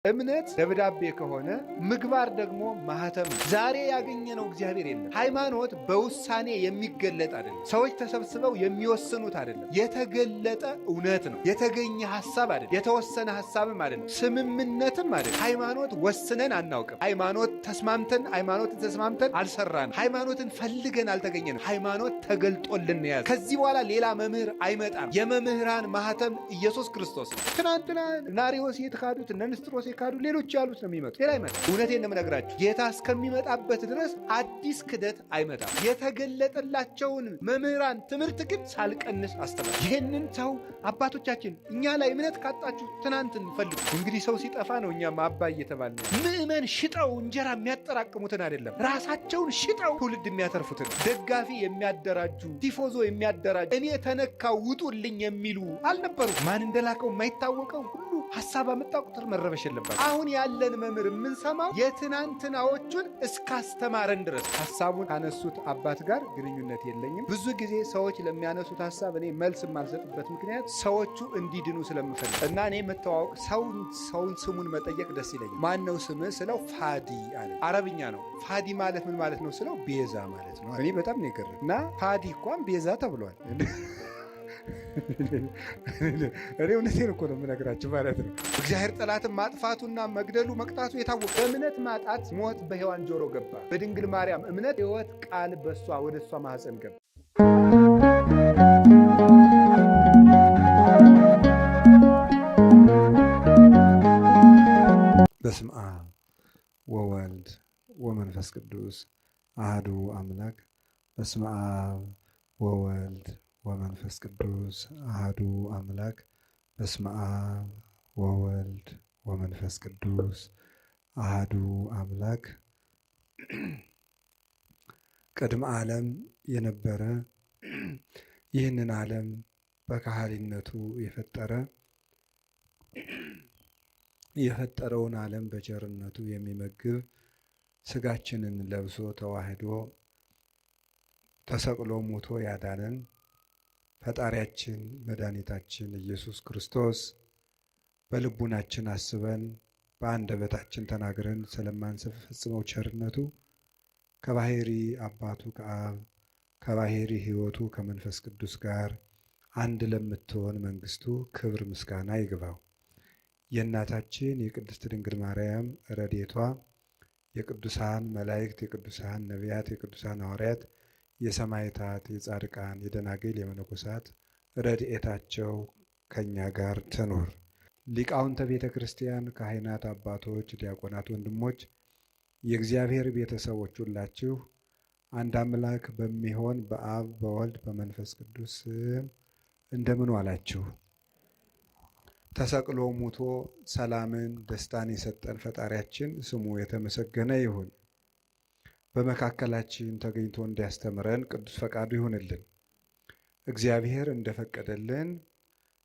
እምነት ደብዳቤ ከሆነ ምግባር ደግሞ ማህተም። ዛሬ ያገኘነው እግዚአብሔር የለም። ሃይማኖት በውሳኔ የሚገለጥ አይደለም። ሰዎች ተሰብስበው የሚወስኑት አይደለም። የተገለጠ እውነት ነው። የተገኘ ሐሳብ አይደለም። የተወሰነ ሐሳብም አይደለም። ስምምነትም አይደለም። ሃይማኖት ወስነን አናውቅም። ሃይማኖት ተስማምተን አልሰራንም። ሃይማኖትን ፈልገን አልተገኘንም። ሃይማኖት ተገልጦልን ያዘ። ከዚህ በኋላ ሌላ መምህር አይመጣም። የመምህራን ማህተም ኢየሱስ ክርስቶስ ነው። ትናንትና ናሪዎስ የተካዱት እነ ንስጥሮስ የካዱ ሌሎች ያሉት ነው የሚመጡ። ሌላ አይመጣም። እውነቴን ነው የምነግራችሁ። ጌታ እስከሚመጣበት ድረስ አዲስ ክደት አይመጣም። የተገለጠላቸውን መምህራን ትምህርት ግን ሳልቀንስ አስተምር። ይህንን ሰው አባቶቻችን እኛ ላይ እምነት ካጣችሁ ትናንት እንፈልጉ። እንግዲህ ሰው ሲጠፋ ነው እኛም አባ እየተባለ ምእመን ሽጠው እንጀራ የሚያጠራቅሙትን አይደለም፣ ራሳቸውን ሽጠው ትውልድ የሚያተርፉትን ደጋፊ የሚያደራጁ ቲፎዞ የሚያደራጁ እኔ ተነካው ውጡልኝ የሚሉ አልነበሩ። ማን እንደላከው የማይታወቀው ሁሉ ሐሳብ አመጣ ቁጥር መረበሽ የለባቸው። አሁን ያለን መምህር የምንሰማው የትናንትናዎቹን እስካስተማረን ድረስ። ሐሳቡን ካነሱት አባት ጋር ግንኙነት የለኝም። ብዙ ጊዜ ሰዎች ለሚያነሱት ሐሳብ እኔ መልስ የማልሰጥበት ምክንያት ሰዎቹ እንዲድኑ ስለምፈልግ እና እኔ መተዋወቅ ሰውን ስሙን መጠየቅ ደስ ይለኛል። ማን ነው ስምህ ስለው ፋዲ አለ። አረብኛ ነው። ፋዲ ማለት ምን ማለት ነው ስለው ቤዛ ማለት ነው። እኔ በጣም ነው የገረመኝ። እና ፋዲ እንኳን ቤዛ ተብሏል። እኔ እውነቴን እኮ ነው የምነግራችሁ ማለት ነው። እግዚአብሔር ጠላትን ማጥፋቱና መግደሉ መቅጣቱ የታወቀ። በእምነት ማጣት ሞት በሔዋን ጆሮ ገባ። በድንግል ማርያም እምነት ሕይወት ቃል በሷ ወደ እሷ ማኅፀን ገባ። በስመ አብ ወወልድ ወመንፈስ ቅዱስ አሐዱ አምላክ። በስመ አብ ወወልድ ወመንፈስ ቅዱስ አሐዱ አምላክ። በስመ አብ ወወልድ ወመንፈስ ቅዱስ አሐዱ አምላክ። ቅድመ ዓለም የነበረ ይህንን ዓለም በካህሊነቱ የፈጠረውን ዓለም በቸርነቱ የሚመግብ ሥጋችንን ለብሶ ተዋህዶ ተሰቅሎ ሞቶ ያዳነን ፈጣሪያችን መድኃኒታችን ኢየሱስ ክርስቶስ በልቡናችን አስበን በአንደበታችን ተናግረን ስለማንፈጽመው ቸርነቱ ከባሕሪ አባቱ ከአብ ከባሕሪ ሕይወቱ ከመንፈስ ቅዱስ ጋር አንድ ለምትሆን መንግሥቱ ክብር ምስጋና ይግባው። የእናታችን የቅድስት ድንግል ማርያም ረድኤቷ የቅዱሳን መላእክት፣ የቅዱሳን ነቢያት፣ የቅዱሳን ሐዋርያት፣ የሰማዕታት፣ የጻድቃን፣ የደናግል፣ የመነኮሳት ረድኤታቸው ከእኛ ጋር ትኑር። ሊቃውንተ ቤተ ክርስቲያን፣ ካህናት፣ አባቶች፣ ዲያቆናት፣ ወንድሞች፣ የእግዚአብሔር ቤተሰቦች ሁላችሁ አንድ አምላክ በሚሆን በአብ በወልድ በመንፈስ ቅዱስ ስም እንደምን ዋላችሁ? ተሰቅሎ ሙቶ ሰላምን ደስታን የሰጠን ፈጣሪያችን ስሙ የተመሰገነ ይሁን። በመካከላችን ተገኝቶ እንዲያስተምረን ቅዱስ ፈቃዱ ይሁንልን። እግዚአብሔር እንደፈቀደልን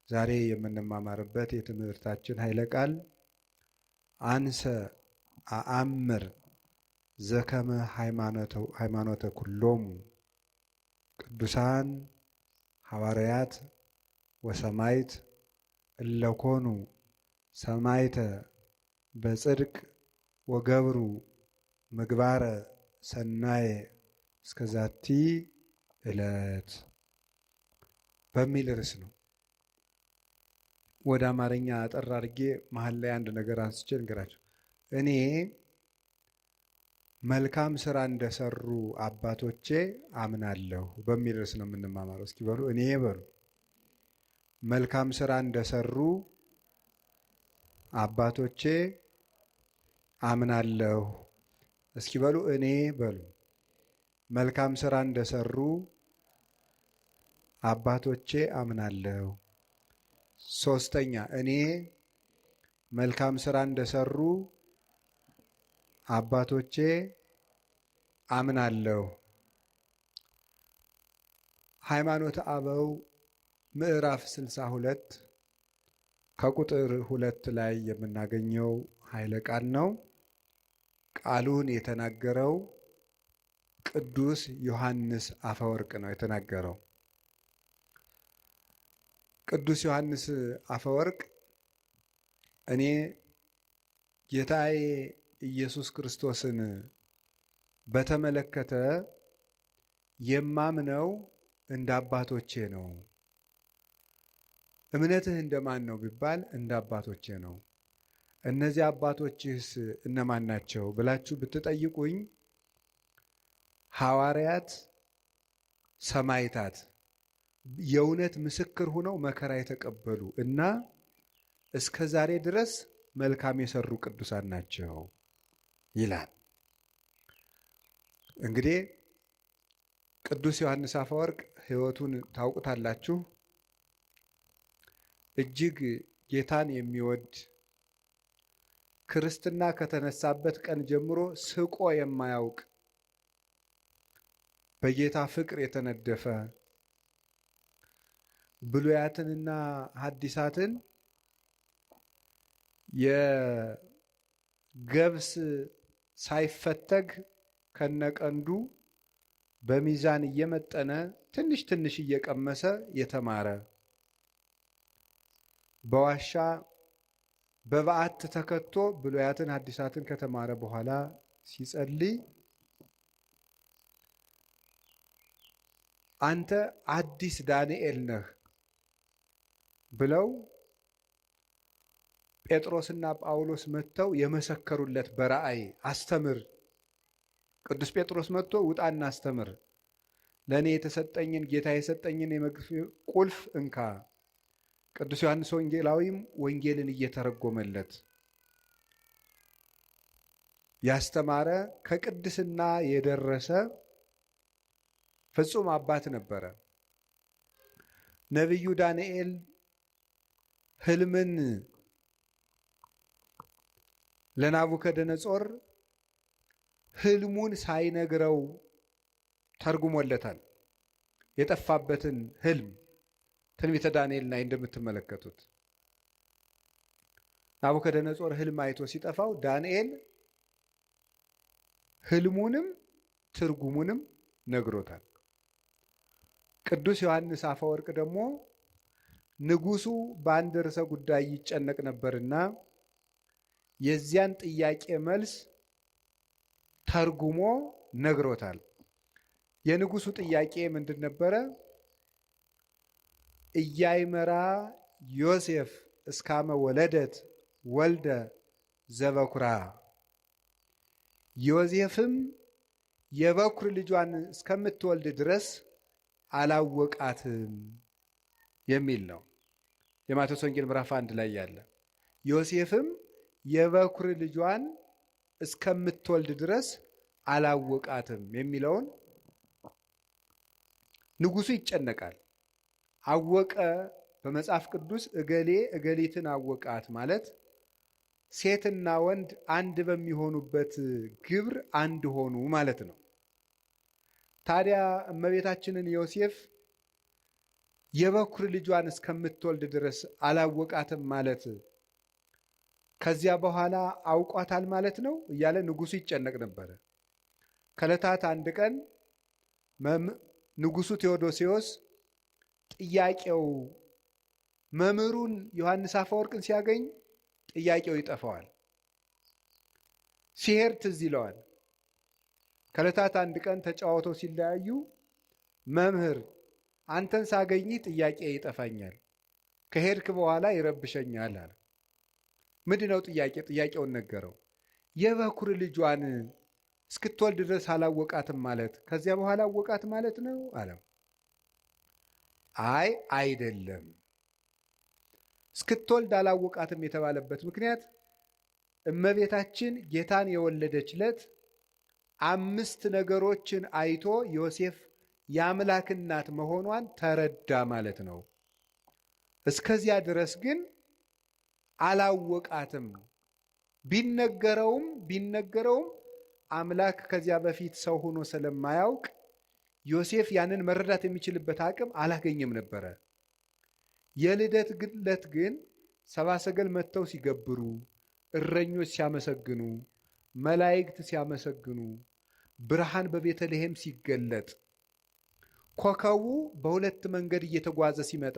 ዛሬ የምንማማርበት የትምህርታችን ኃይለ ቃል አንሰ አአምር ዘከመ ሃይማኖተ ኩሎሙ ቅዱሳን ሐዋርያት ወሰማይት እለኮኑ ሰማይተ በጽድቅ ወገብሩ ምግባረ ሰናየ እስከዛቲ ዕለት በሚል ርዕስ ነው። ወደ አማርኛ አጠር አድርጌ መሀል ላይ አንድ ነገር አንስቼ ልንገራቸው። እኔ መልካም ስራ እንደሰሩ አባቶቼ አምናለሁ በሚል ርዕስ ነው የምንማማረው። እስኪ በሉ እኔ በሉ። መልካም ስራ እንደሰሩ አባቶቼ አምናለሁ። እስኪ በሉ እኔ በሉ። መልካም ስራ እንደሰሩ አባቶቼ አምናለሁ። ሶስተኛ እኔ መልካም ስራ እንደሰሩ አባቶቼ አምናለሁ። ሃይማኖተ አበው ምዕራፍ 62 ከቁጥር 2 ላይ የምናገኘው ኃይለ ቃል ነው። ቃሉን የተናገረው ቅዱስ ዮሐንስ አፈወርቅ ነው የተናገረው። ቅዱስ ዮሐንስ አፈወርቅ እኔ ጌታዬ ኢየሱስ ክርስቶስን በተመለከተ የማምነው እንደ አባቶቼ ነው። እምነትህ እንደማን ነው ቢባል እንደ አባቶቼ ነው። እነዚህ አባቶችህስ እነማን ናቸው ብላችሁ ብትጠይቁኝ ሐዋርያት፣ ሰማዕታት፣ የእውነት ምስክር ሆነው መከራ የተቀበሉ እና እስከ ዛሬ ድረስ መልካም የሰሩ ቅዱሳን ናቸው ይላል። እንግዲህ ቅዱስ ዮሐንስ አፈወርቅ ሕይወቱን ታውቁታላችሁ። እጅግ ጌታን የሚወድ ክርስትና ከተነሳበት ቀን ጀምሮ ስቆ የማያውቅ በጌታ ፍቅር የተነደፈ ብሉያትንና ሐዲሳትን የገብስ ሳይፈተግ ከነቀንዱ በሚዛን እየመጠነ ትንሽ ትንሽ እየቀመሰ የተማረ በዋሻ በበዓት ተከቶ ብሉያትን ሐዲሳትን ከተማረ በኋላ ሲጸልይ አንተ አዲስ ዳንኤል ነህ ብለው ጴጥሮስና ጳውሎስ መጥተው የመሰከሩለት በራእይ አስተምር። ቅዱስ ጴጥሮስ መጥቶ ውጣና አስተምር፣ ለእኔ የተሰጠኝን ጌታ የሰጠኝን የመግፍ ቁልፍ እንካ። ቅዱስ ዮሐንስ ወንጌላዊም ወንጌልን እየተረጎመለት ያስተማረ ከቅድስና የደረሰ ፍጹም አባት ነበረ። ነቢዩ ዳንኤል ሕልምን ለናቡከደነጾር ሕልሙን ሳይነግረው ተርጉሞለታል። የጠፋበትን ሕልም ትንቢተ ዳንኤል ላይ እንደምትመለከቱት ናቡከደነጾር ሕልም አይቶ ሲጠፋው ዳንኤል ሕልሙንም ትርጉሙንም ነግሮታል። ቅዱስ ዮሐንስ አፈወርቅ ደግሞ ንጉሡ በአንድ ርዕሰ ጉዳይ ይጨነቅ ነበርና የዚያን ጥያቄ መልስ ተርጉሞ ነግሮታል። የንጉሡ ጥያቄ ምንድን ነበረ? ኢያእመራ ዮሴፍ እስካመ ወለደት ወልደ ዘበኩራ፣ ዮሴፍም የበኩር ልጇን እስከምትወልድ ድረስ አላወቃትም የሚል ነው። የማቴዎስ ወንጌል ምዕራፍ 1 ላይ ያለ ዮሴፍም የበኩር ልጇን እስከምትወልድ ድረስ አላወቃትም የሚለውን ንጉሡ ይጨነቃል። አወቀ በመጽሐፍ ቅዱስ እገሌ እገሊትን አወቃት ማለት ሴትና ወንድ አንድ በሚሆኑበት ግብር አንድ ሆኑ ማለት ነው። ታዲያ እመቤታችንን ዮሴፍ የበኩር ልጇን እስከምትወልድ ድረስ አላወቃትም ማለት ከዚያ በኋላ አውቋታል ማለት ነው እያለ ንጉሡ ይጨነቅ ነበረ። ከዕለታት አንድ ቀን ንጉሡ ቴዎዶሲዎስ ጥያቄው መምህሩን ዮሐንስ አፈወርቅን ሲያገኝ ጥያቄው ይጠፋዋል። ሲሄድ ትዝ ይለዋል። ከዕለታት አንድ ቀን ተጫዋተው ሲለያዩ መምህር አንተን ሳገኝ ጥያቄ ይጠፋኛል፣ ከሄድክ በኋላ ይረብሸኛል አለ። ምንድነው ጥያቄ? ጥያቄውን ነገረው። የበኩር ልጇን እስክትወልድ ድረስ አላወቃትም ማለት ከዚያ በኋላ አወቃት ማለት ነው አለው። አይ አይደለም፣ እስክትወልድ አላወቃትም የተባለበት ምክንያት እመቤታችን ጌታን የወለደች ዕለት 5 ነገሮችን አይቶ ዮሴፍ የአምላክ እናት መሆኗን ተረዳ ማለት ነው። እስከዚያ ድረስ ግን አላወቃትም። ቢነገረውም አምላክ ከዚያ በፊት ሰው ሆኖ ስለማያውቅ ዮሴፍ ያንን መረዳት የሚችልበት አቅም አላገኘም ነበረ። የልደት ዕለት ግን ሰብአ ሰገል መጥተው ሲገብሩ፣ እረኞች ሲያመሰግኑ፣ መላእክት ሲያመሰግኑ፣ ብርሃን በቤተልሔም ሲገለጥ፣ ኮከቡ በሁለት መንገድ እየተጓዘ ሲመጣ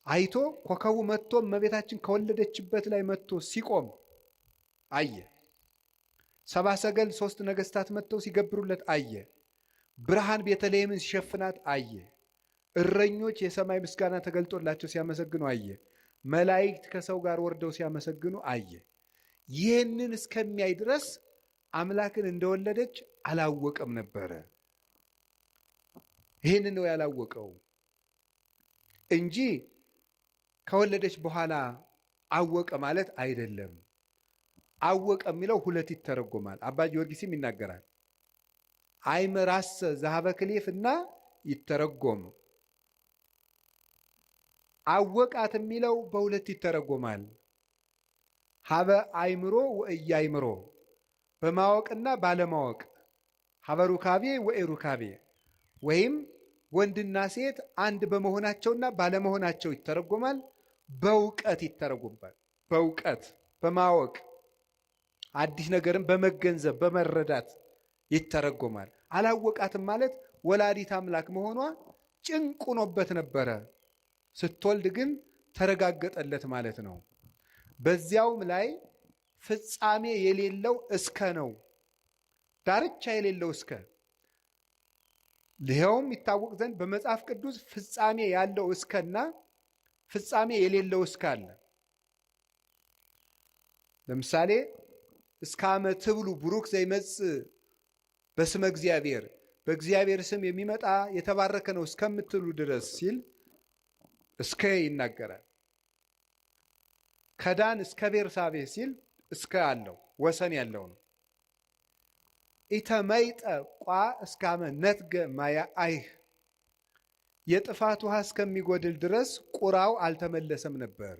አይቶ ኮከቡ መጥቶ እመቤታችን ከወለደችበት ላይ መጥቶ ሲቆም አየ። ሰብአ ሰገል 3 ነገሥታት መጥተው ሲገብሩለት አየ። ብርሃን ቤተልሔምን ሲሸፍናት አየ። እረኞች የሰማይ ምስጋና ተገልጦላቸው ሲያመሰግኑ አየ። መላእክት ከሰው ጋር ወርደው ሲያመሰግኑ አየ። ይህንን እስከሚያይ ድረስ አምላክን እንደወለደች አላወቀም ነበረ። ይህን ነው ያላወቀው እንጂ ከወለደች በኋላ አወቀ ማለት አይደለም። አወቀ የሚለው 2 ይተረጎማል። አባ ጊዮርጊስም ይናገራል። አይመራሰ ዘሀበ ክሌፍ እና ይተረጎም። አወቃት የሚለው በ2 ይተረጎማል። ሀበ አይምሮ ወእያይምሮ፣ በማወቅና ባለማወቅ። ሀበ ሩካቤ ወኢሩካቤ፣ ወይም ወንድና ሴት አንድ በመሆናቸውና ባለመሆናቸው ይተረጎማል። በእውቀት ይተረጎማል። በእውቀት በማወቅ አዲስ ነገርን በመገንዘብ በመረዳት ይተረጎማል። አላወቃትም ማለት ወላዲት አምላክ መሆኗ ጭንቅ ሆኖበት ነበረ። ስትወልድ ግን ተረጋገጠለት ማለት ነው። በዚያውም ላይ ፍጻሜ የሌለው እስከ ነው። ዳርቻ የሌለው እስከ። ይኸውም ይታወቅ ዘንድ በመጽሐፍ ቅዱስ ፍጻሜ ያለው እስከና ፍጻሜ የሌለው እስከ አለ። ለምሳሌ እስከ አመ ትብሉ ቡሩክ ዘይመጽእ በስመ እግዚአብሔር፣ በእግዚአብሔር ስም የሚመጣ የተባረከ ነው እስከምትሉ ድረስ ሲል እስከ ይናገራል። ከዳን እስከ ቤርሳቤ ሲል እስከ አለው ወሰን ያለው ነው። ኢተመይጠ ቋ እስካመ ነትገ ማያ አይህ፣ የጥፋት ውሃ እስከሚጎድል ድረስ ቁራው አልተመለሰም ነበር።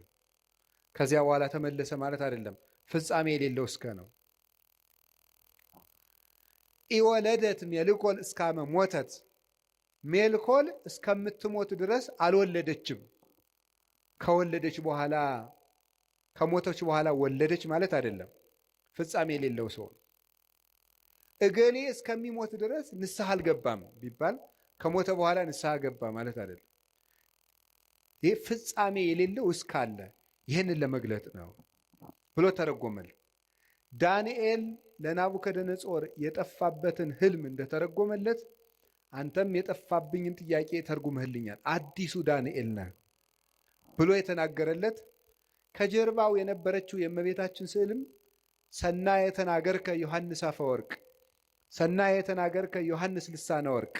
ከዚያ በኋላ ተመለሰ ማለት አይደለም። ፍጻሜ የሌለው እስከ ነው። ኢወለደት ሜልኮል እስካመ ሞተት፣ ሜልኮል እስከምትሞት ድረስ አልወለደችም። ከወለደች በኋላ ከሞተች በኋላ ወለደች ማለት አይደለም። ፍጻሜ የሌለው ሰው እገሌ እስከሚሞት ድረስ ንስሐ አልገባም ቢባል ከሞተ በኋላ ንስሐ ገባ ማለት አይደለም። ይህ ፍጻሜ የሌለው እስካለ ይህንን ለመግለጥ ነው ብሎ ተረጎመል። ዳንኤል ለናቡከደነጾር የጠፋበትን ህልም እንደተረጎመለት አንተም የጠፋብኝን ጥያቄ ተርጉመህልኛል፣ አዲሱ ዳንኤል ነህ ብሎ የተናገረለት ከጀርባው የነበረችው የእመቤታችን ስዕልም ሰናየ ተናገርከ ዮሐንስ አፈወርቅ፣ ሰናየ ተናገርከ ዮሐንስ ልሳነ ወርቅ፣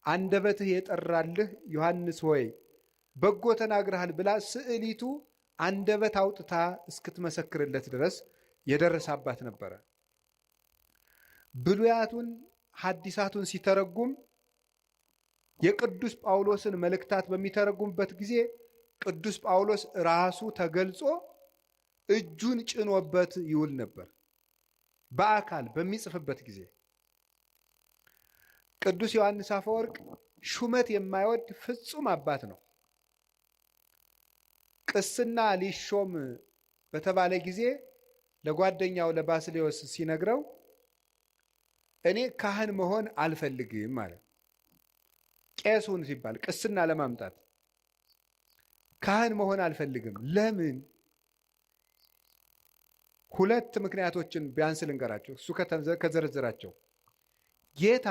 አንደበትህ የጠራልህ ዮሐንስ ሆይ በጎ ተናግረሃል ብላ ስዕሊቱ አንደበት አውጥታ እስክትመሰክርለት ድረስ የደረሳባት ነበረ። ብሉያቱን ሐዲሳቱን ሲተረጉም የቅዱስ ጳውሎስን መልእክታት በሚተረጉምበት ጊዜ ቅዱስ ጳውሎስ ራሱ ተገልጾ እጁን ጭኖበት ይውል ነበር። በአካል በሚጽፍበት ጊዜ ቅዱስ ዮሐንስ አፈወርቅ ሹመት የማይወድ ፍጹም አባት ነው። ቅስና ሊሾም በተባለ ጊዜ ለጓደኛው ለባስሌዎስ ሲነግረው እኔ ካህን መሆን አልፈልግም ማለት። ቄሱን ሲባል ቅስና ለማምጣት ካህን መሆን አልፈልግም። ለምን? 2 ምክንያቶችን ቢያንስ ልንገራቸው። እሱ ከዘረዘራቸው ጌታ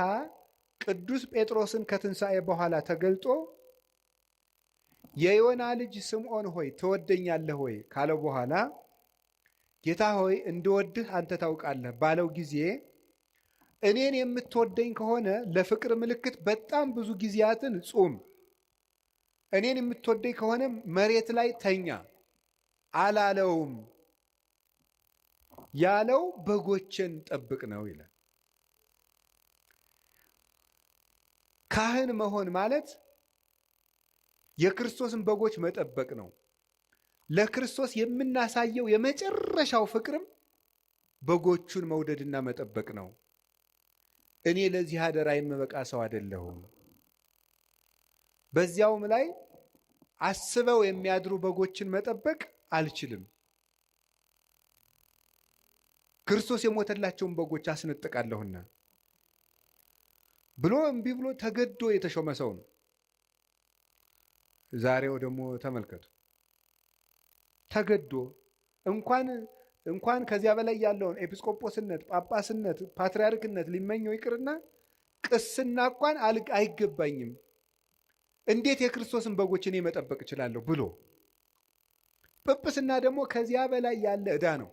ቅዱስ ጴጥሮስን ከትንሣኤ በኋላ ተገልጦ የዮና ልጅ ስምዖን ሆይ ትወደኛለህ ሆይ ካለው በኋላ ጌታ ሆይ እንድወድህ አንተ ታውቃለህ ባለው ጊዜ እኔን የምትወደኝ ከሆነ ለፍቅር ምልክት በጣም ብዙ ጊዜያትን ጹም፣ እኔን የምትወደኝ ከሆነ መሬት ላይ ተኛ አላለውም። ያለው በጎችን ጠብቅ ነው ይላል። ካህን መሆን ማለት የክርስቶስን በጎች መጠበቅ ነው። ለክርስቶስ የምናሳየው የመጨረሻው ፍቅርም በጎቹን መውደድና መጠበቅ ነው። እኔ ለዚህ አደራ የምበቃ ሰው አይደለሁም። በዚያውም ላይ አስበው የሚያድሩ በጎችን መጠበቅ አልችልም። ክርስቶስ የሞተላቸውን በጎች አስነጥቃለሁና ብሎ እምቢ ብሎ ተገዶ የተሾመ ሰው ነው። ዛሬው ደግሞ ተመልከቱ። ተገዶ እንኳን እንኳን ከዚያ በላይ ያለውን ኤጲስቆጶስነት፣ ጳጳስነት፣ ፓትርያርክነት ሊመኘው ይቅርና ቅስና እንኳን አይገባኝም፣ እንዴት የክርስቶስን በጎች እኔ መጠበቅ እችላለሁ ብሎ ጵጵስና ደግሞ ከዚያ በላይ ያለ ዕዳ ነው።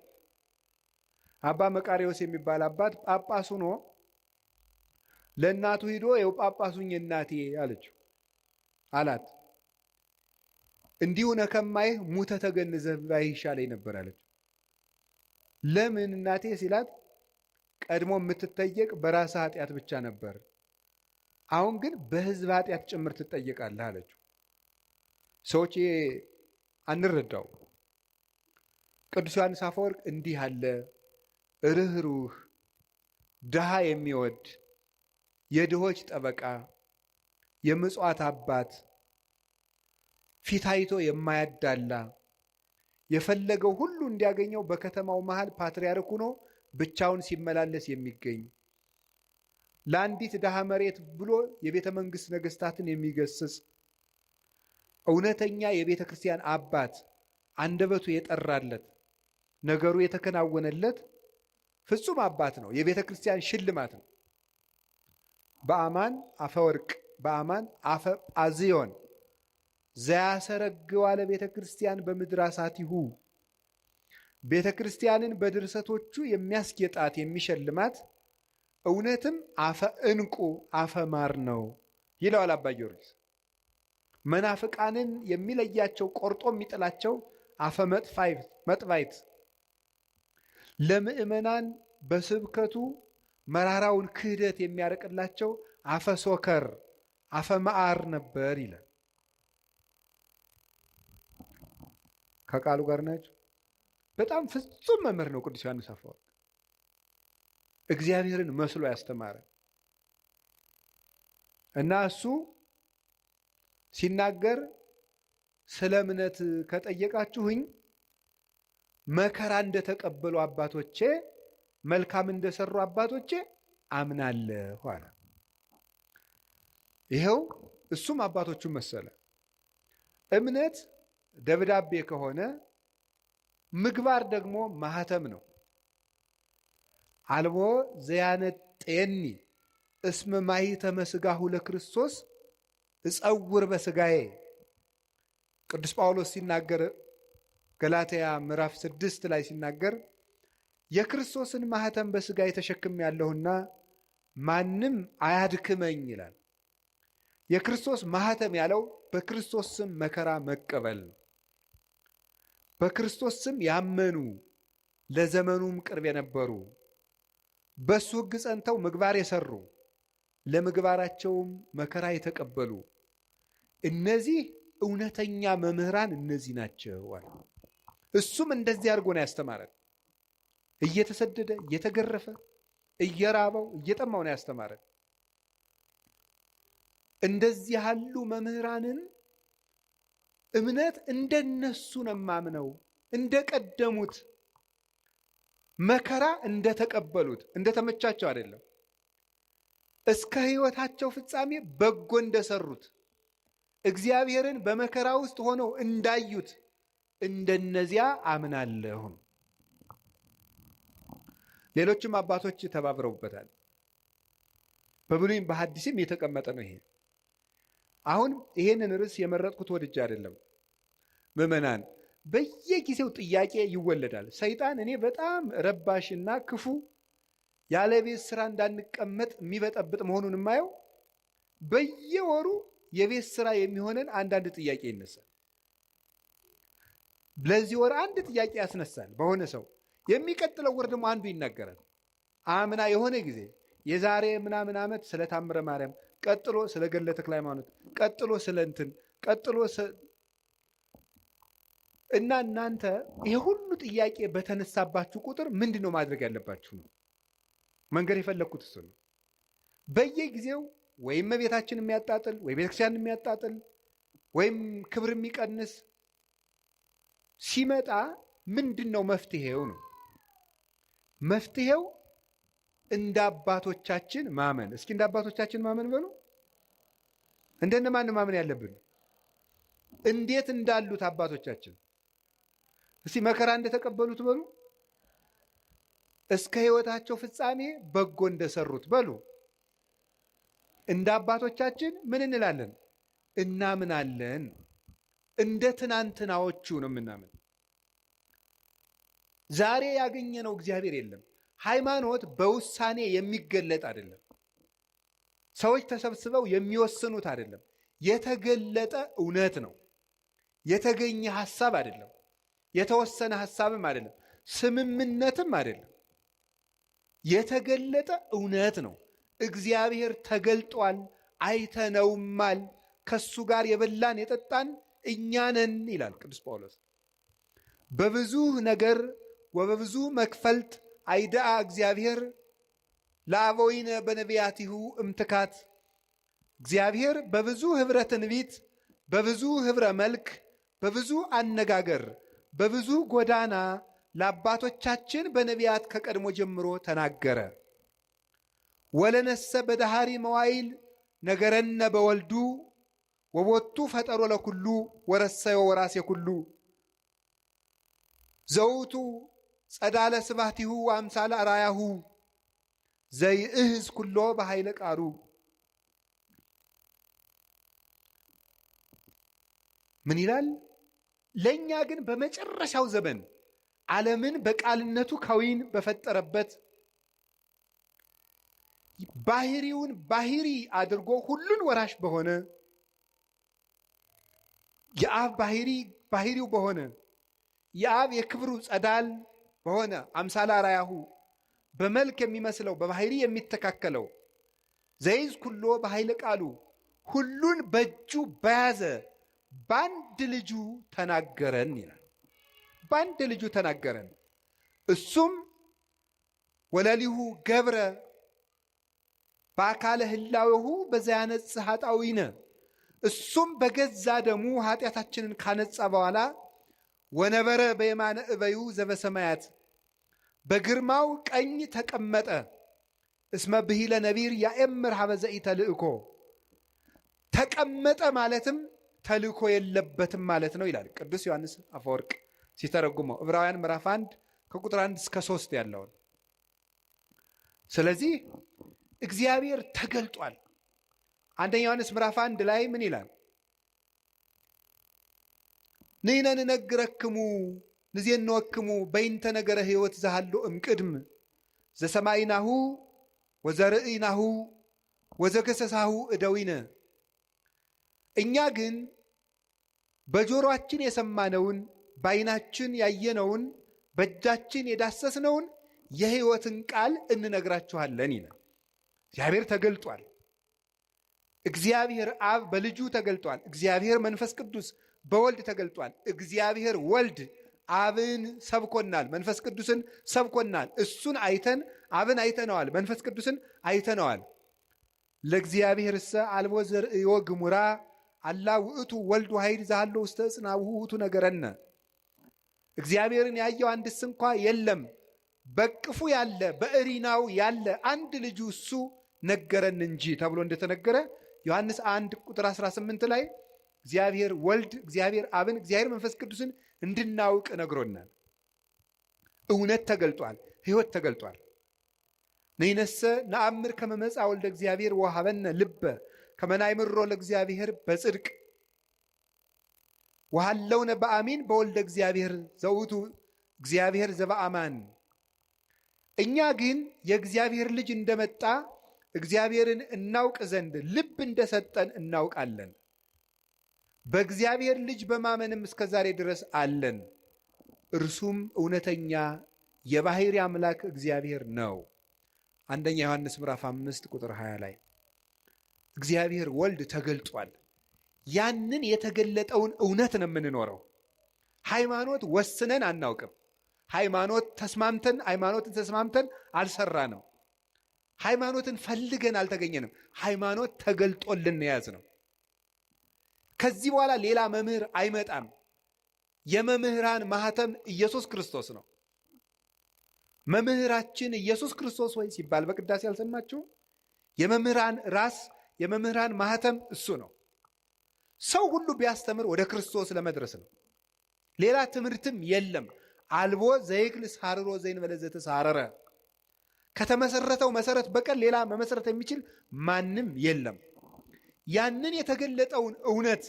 አባ መቃርዮስ የሚባል አባት ጳጳስ ሆኖ ለእናቱ ሂዶ የው ጳጳሱኝ እናቴ አላት። እንዲሁ ነከማይህ ሙተ ተገንዘህ ባይህ ይሻለኝ ነበር አለችው። ለምን እናቴ ሲላት ቀድሞ የምትጠየቅ በራስህ ኃጢአት ብቻ ነበር፣ አሁን ግን በሕዝብ ኃጢአት ጭምር ትጠየቃለህ አለችው። ሰዎች አንረዳው። ቅዱስ ዮሐንስ አፈወርቅ እንዲህ አለ ርኅሩህ፣ ድሃ የሚወድ የድሆች ጠበቃ፣ የምጽዋት አባት፣ ፊት አይቶ የማያዳላ፣ የፈለገው ሁሉ እንዲያገኘው በከተማው መሃል ፓትርያርክ ሆኖ ብቻውን ሲመላለስ የሚገኝ፣ ለአንዲት ድሃ መሬት ብሎ የቤተ መንግሥት ነገሥታትን የሚገስጽ እውነተኛ የቤተ ክርስቲያን አባት፣ አንደበቱ የጠራለት ነገሩ የተከናወነለት ፍጹም አባት ነው። የቤተ ክርስቲያን ሽልማት ነው። በአማን አፈወርቅ በአማን አፈ ጳዝዮን ዘያሰረግዋ ለቤተ ክርስቲያን በምድር አሳቲሁ፣ ቤተ ክርስቲያንን በድርሰቶቹ የሚያስጌጣት የሚሸልማት እውነትም አፈ ዕንቁ አፈ ማር ነው ይለዋል አባ ጊዮርጊስ። መናፍቃንን የሚለያቸው ቆርጦ የሚጥላቸው አፈ መጥባይት፣ ለምእመናን በስብከቱ መራራውን ክህደት የሚያርቅላቸው አፈ ሶከር አፈ መዓር ነበር ይላል። ከቃሉ ጋር ናቸው። በጣም ፍጹም መምህር ነው ቅዱስ ዮሐንስ አፈወርቅ። እግዚአብሔርን መስሎ ያስተማረ እና እሱ ሲናገር ስለ እምነት ከጠየቃችሁኝ መከራ እንደተቀበሉ አባቶቼ መልካም እንደሰሩ አባቶቼ አምናለሁ አለ። ይኸው እሱም አባቶቹን መሰለ። እምነት ደብዳቤ ከሆነ ምግባር ደግሞ ማህተም ነው። አልቦ ዘያነጤኒ እስመ ማኅተመ ሥጋሁ ለክርስቶስ እጸውር በሥጋዬ። ቅዱስ ጳውሎስ ሲናገር ገላትያ ምዕራፍ 6 ላይ ሲናገር የክርስቶስን ማህተም በሥጋ የተሸክም ያለሁና ማንም አያድክመኝ ይላል። የክርስቶስ ማህተም ያለው በክርስቶስ ስም መከራ መቀበል ነው። በክርስቶስ ስም ያመኑ ለዘመኑም ቅርብ የነበሩ በሱ ሕግ ጸንተው ምግባር የሰሩ ለምግባራቸውም መከራ የተቀበሉ እነዚህ እውነተኛ መምህራን እነዚህ ናቸው። እሱም እንደዚህ አድርጎ ነው ያስተማረን። እየተሰደደ እየተገረፈ እየራበው እየጠማው ነው ያስተማረን። እንደዚህ ያሉ መምህራንን እምነት እንደነሱ ነው የማምነው፣ እንደቀደሙት መከራ እንደተቀበሉት እንደተመቻቸው አይደለም፣ እስከ ሕይወታቸው ፍጻሜ በጎ እንደሰሩት እግዚአብሔርን በመከራ ውስጥ ሆነው እንዳዩት እንደነዚያ አምናለሁ። ሌሎችም አባቶች ተባብረውበታል። በብሉይም በሐዲስም የተቀመጠ ነው ይሄ። አሁን ይሄንን ርዕስ የመረጥኩት ወድጄ አይደለም። ምዕመናን በየጊዜው ጥያቄ ይወለዳል። ሰይጣን እኔ በጣም ረባሽና ክፉ ያለ ቤት ስራ እንዳንቀመጥ የሚበጠብጥ መሆኑን የማየው በየወሩ የቤት ስራ የሚሆነን አንዳንድ ጥያቄ ይነሳል። ለዚህ ወር አንድ ጥያቄ ያስነሳል በሆነ ሰው፣ የሚቀጥለው ወር ደግሞ አንዱ ይናገራል። አምና የሆነ ጊዜ የዛሬ ምናምን ዓመት ስለ ታምረ ማርያም፣ ቀጥሎ ስለ ገድለ ተክለ ሃይማኖት፣ ቀጥሎ ስለ እንትን፣ ቀጥሎ እና እናንተ ይሄ ሁሉ ጥያቄ በተነሳባችሁ ቁጥር ምንድን ነው ማድረግ ያለባችሁ ነው። መንገድ የፈለግኩት እሱ ነው። በየጊዜው ወይም እመቤታችን የሚያጣጥል ወይ ቤተክርስቲያን የሚያጣጥል ወይም ክብር የሚቀንስ ሲመጣ ምንድን ነው መፍትሄው ነው። መፍትሄው እንደ አባቶቻችን ማመን። እስኪ እንደ አባቶቻችን ማመን በሉ። እንደነማን ማመን ያለብን? እንዴት እንዳሉት አባቶቻችን። እስቲ መከራ እንደተቀበሉት በሉ። እስከ ሕይወታቸው ፍጻሜ በጎ እንደሰሩት በሉ። እንደ አባቶቻችን ምን እንላለን? እናምናለን። እንደ ትናንትናዎቹ ነው የምናምን። ዛሬ ያገኘነው እግዚአብሔር የለም። ሃይማኖት በውሳኔ የሚገለጥ አይደለም። ሰዎች ተሰብስበው የሚወስኑት አይደለም። የተገለጠ እውነት ነው። የተገኘ ሐሳብ አይደለም። የተወሰነ ሐሳብም አይደለም። ስምምነትም አይደለም። የተገለጠ እውነት ነው። እግዚአብሔር ተገልጧል፣ አይተነውማል። ከሱ ጋር የበላን የጠጣን እኛ ነን ይላል ቅዱስ ጳውሎስ። በብዙ ነገር ወበብዙ መክፈልት አይዳአ እግዚአብሔር ለአበዊነ በነቢያቲሁ እምትካት። እግዚአብሔር በብዙ ኅብረ ትንቢት፣ በብዙ ኅብረ መልክ፣ በብዙ አነጋገር፣ በብዙ ጎዳና ለአባቶቻችን በነቢያት ከቀድሞ ጀምሮ ተናገረ። ወለነሰ በዳሃሪ መዋይል ነገረነ በወልዱ ወቦቱ ፈጠሮ ለኩሉ ወረሰዮ ወራሴ ኩሉ ዘውቱ ጸዳለ ስባቲሁ አምሳለ አራያሁ ዘይእህዝ ኩሎ በኃይለ ቃሉ። ምን ይላል? ለእኛ ግን በመጨረሻው ዘመን ዓለምን በቃልነቱ ከዊን በፈጠረበት ባህሪውን ባህሪ አድርጎ ሁሉን ወራሽ በሆነ የአብ ባህሪው በሆነ የአብ የክብሩ ጸዳል በሆነ አምሳለ አራያሁ በመልክ የሚመስለው በባህሪ የሚተካከለው ዘይዝ ኩሎ በኃይለ ቃሉ ሁሉን በእጁ በያዘ በአንድ ልጁ ተናገረን ይላል። በአንድ ልጁ ተናገረን። እሱም ወለሊሁ ገብረ በአካለ ህላዌሁ በዘያነጽ ኃጣዊነ። እሱም በገዛ ደሙ ኃጢአታችንን ካነጻ በኋላ ወነበረ በየማነ እበዩ ዘበሰማያት በግርማው ቀኝ ተቀመጠ። እስመ ብሂለ ነቢር ያእምር ሀበ ዘኢተልእኮ። ተቀመጠ ማለትም ተልእኮ የለበትም ማለት ነው ይላል ቅዱስ ዮሐንስ አፈወርቅ ሲተረጉመው ዕብራውያን ምዕራፍ 1 ከቁጥር 1 እስከ 3 ያለውን። ስለዚህ እግዚአብሔር ተገልጧል። አንደኛ ዮሐንስ ምዕራፍ 1 ላይ ምን ይላል? ንሕነ ንነግረክሙ ንዜንወክሙ በይንተ ነገረ ሕይወት ዘሃሎ እምቅድም ዘሰማይናሁ ወዘርእይናሁ ወዘገሰሳሁ እደዊነ። እኛ ግን በጆሮአችን የሰማነውን በዓይናችን ያየነውን በእጃችን የዳሰስነውን የሕይወትን ቃል እንነግራችኋለን ይላል። እግዚአብሔር ተገልጧል። እግዚአብሔር አብ በልጁ ተገልጧል። እግዚአብሔር መንፈስ ቅዱስ በወልድ ተገልጧል። እግዚአብሔር ወልድ አብን ሰብኮናል፣ መንፈስ ቅዱስን ሰብኮናል። እሱን አይተን አብን አይተነዋል፣ መንፈስ ቅዱስን አይተነዋል። ለእግዚአብሔር እሰ አልቦ ዘርእዮ ግሙራ አላ ውእቱ ወልድ ዋሕድ ዘሃሎ ውስተ እጽናሁ ውእቱ ነገረነ። እግዚአብሔርን ያየው አንድስ እንኳ የለም፣ በቅፉ ያለ በእሪናው ያለ አንድ ልጁ እሱ ነገረን እንጂ ተብሎ እንደተነገረ ዮሐንስ 1 ቁጥር 18 ላይ እግዚአብሔር ወልድ እግዚአብሔር አብን እግዚአብሔር መንፈስ ቅዱስን እንድናውቅ ነግሮናል። እውነት ተገልጧል። ሕይወት ተገልጧል። ነይነሰ ነአምር ከመ መጽአ ወልደ እግዚአብሔር ወሀበነ ልበ ከመ ናእምሮ ለእግዚአብሔር በጽድቅ ወሃለውነ በአሚን በወልደ እግዚአብሔር ዘውቱ እግዚአብሔር ዘበአማን። እኛ ግን የእግዚአብሔር ልጅ እንደመጣ እግዚአብሔርን እናውቅ ዘንድ ልብ እንደሰጠን እናውቃለን። በእግዚአብሔር ልጅ በማመንም እስከ ዛሬ ድረስ አለን። እርሱም እውነተኛ የባሕርይ አምላክ እግዚአብሔር ነው። አንደኛ ዮሐንስ ምዕራፍ 5 ቁጥር 20 ላይ እግዚአብሔር ወልድ ተገልጧል። ያንን የተገለጠውን እውነት ነው የምንኖረው። ሃይማኖት ወስነን አናውቅም። ሃይማኖትን ተስማምተን አልሰራንም። ሃይማኖትን ፈልገን አልተገኘንም። ሃይማኖት ተገልጦልን የያዝ ነው። ከዚህ በኋላ ሌላ መምህር አይመጣም። የመምህራን ማህተም ኢየሱስ ክርስቶስ ነው። መምህራችን ኢየሱስ ክርስቶስ ወይ ሲባል በቅዳሴ አልሰማችሁ? የመምህራን ራስ የመምህራን ማህተም እሱ ነው። ሰው ሁሉ ቢያስተምር ወደ ክርስቶስ ለመድረስ ነው። ሌላ ትምህርትም የለም። አልቦ ዘይክል ሳርሮ ዘይንበለ ዘተሳረረ ከተመሰረተው መሰረት በቀር ሌላ መመሰረት የሚችል ማንም የለም። ያንን የተገለጠውን እውነት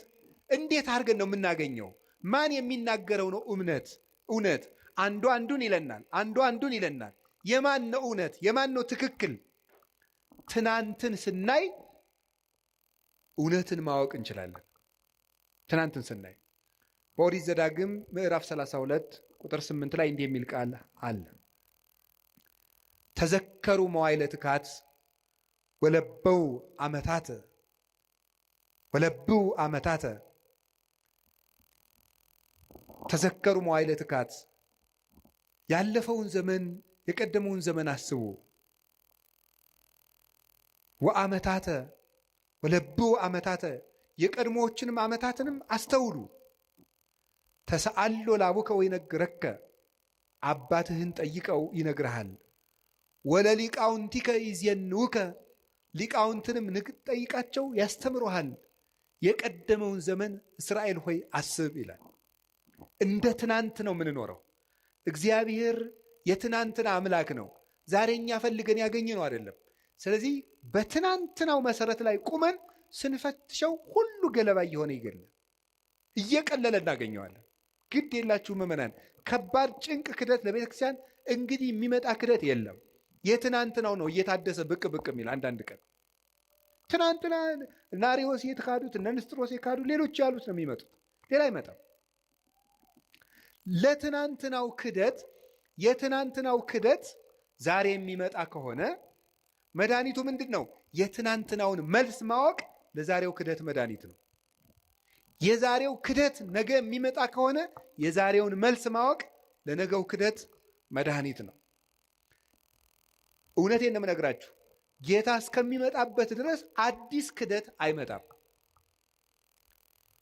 እንዴት አድርገን ነው የምናገኘው? ማን የሚናገረው ነው እውነት? አንዱ አንዱን ይለናል፣ አንዱ አንዱን ይለናል። የማን ነው እውነት? የማን ነው ትክክል? ትናንትን ስናይ እውነትን ማወቅ እንችላለን። ትናንትን ስናይ በኦሪት ዘዳግም ምዕራፍ 32 ቁጥር 8 ላይ እንዲህ የሚል ቃል አለ። ተዘከሩ መዋዕለ ትካት ወለበው ዓመታተ ተዘከሩ መዋዕለ ትካት፣ ያለፈውን ዘመን የቀደመውን ዘመን አስቡ። ወአመታተ ወለብው ዓመታተ፣ የቀድሞዎችንም ዓመታትንም አስተውሉ። ተሰአሎ ላቡከ ወይነግረከ፣ አባትህን ጠይቀው ይነግርሃል። ወለሊቃውንቲከ ይዜንውከ፣ ሊቃውንትንም ጠይቃቸው ያስተምሩሃል። የቀደመውን ዘመን እስራኤል ሆይ አስብ ይላል። እንደ ትናንት ነው የምንኖረው። እግዚአብሔር የትናንትና አምላክ ነው። ዛሬ እኛ ፈልገን ያገኘነው አይደለም። ስለዚህ በትናንትናው መሰረት ላይ ቁመን ስንፈትሸው ሁሉ ገለባ እየሆነ ይገኛል፣ እየቀለለ እናገኘዋለን። ግድ የላችሁ ምዕመናን፣ ከባድ ጭንቅ ክደት ለቤተክርስቲያን እንግዲህ የሚመጣ ክደት የለም። የትናንትናው ነው እየታደሰ ብቅ የሚል። አንዳንድ ቀን ትናንትና እነ አርዮስ የተካዱት እነ ንስጥሮስ የካዱ ሌሎች ያሉት ነው የሚመጡት፣ ሌላ አይመጣም። ለትናንትናው ክደት የትናንትናው ክደት ዛሬ የሚመጣ ከሆነ መድኃኒቱ ምንድን ነው? የትናንትናውን መልስ ማወቅ ለዛሬው ክደት መድኃኒት ነው። የዛሬው ክደት ነገ የሚመጣ ከሆነ የዛሬውን መልስ ማወቅ ለነገው ክደት መድኃኒት ነው። እውነቴን ነው የምነግራችሁ፣ ጌታ እስከሚመጣበት ድረስ አዲስ ክደት አይመጣም።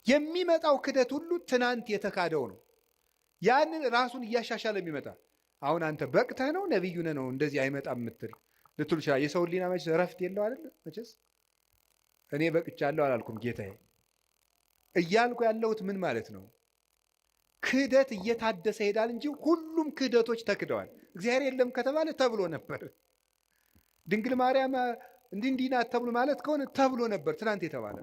የሚመጣው ክደት ሁሉ ትናንት የተካደው ነው። ያንን ራሱን እያሻሻለ የሚመጣ አሁን አንተ በቅተህ ነው ነቢዩ ነህ ነው እንደዚህ አይመጣም የምትል ልትሉ ይችላል። የሰው ሕሊና መቼስ እረፍት የለው አይደለ? መቼስ እኔ በቅቻለሁ አላልኩም ጌታዬ እያልኩ ያለሁት ምን ማለት ነው? ክህደት እየታደሰ ሄዳል እንጂ ሁሉም ክህደቶች ተክደዋል። እግዚአብሔር የለም ከተባለ ተብሎ ነበር። ድንግል ማርያም እንዲህ ናት ተብሎ ማለት ከሆነ ተብሎ ነበር። ትናንት የተባለ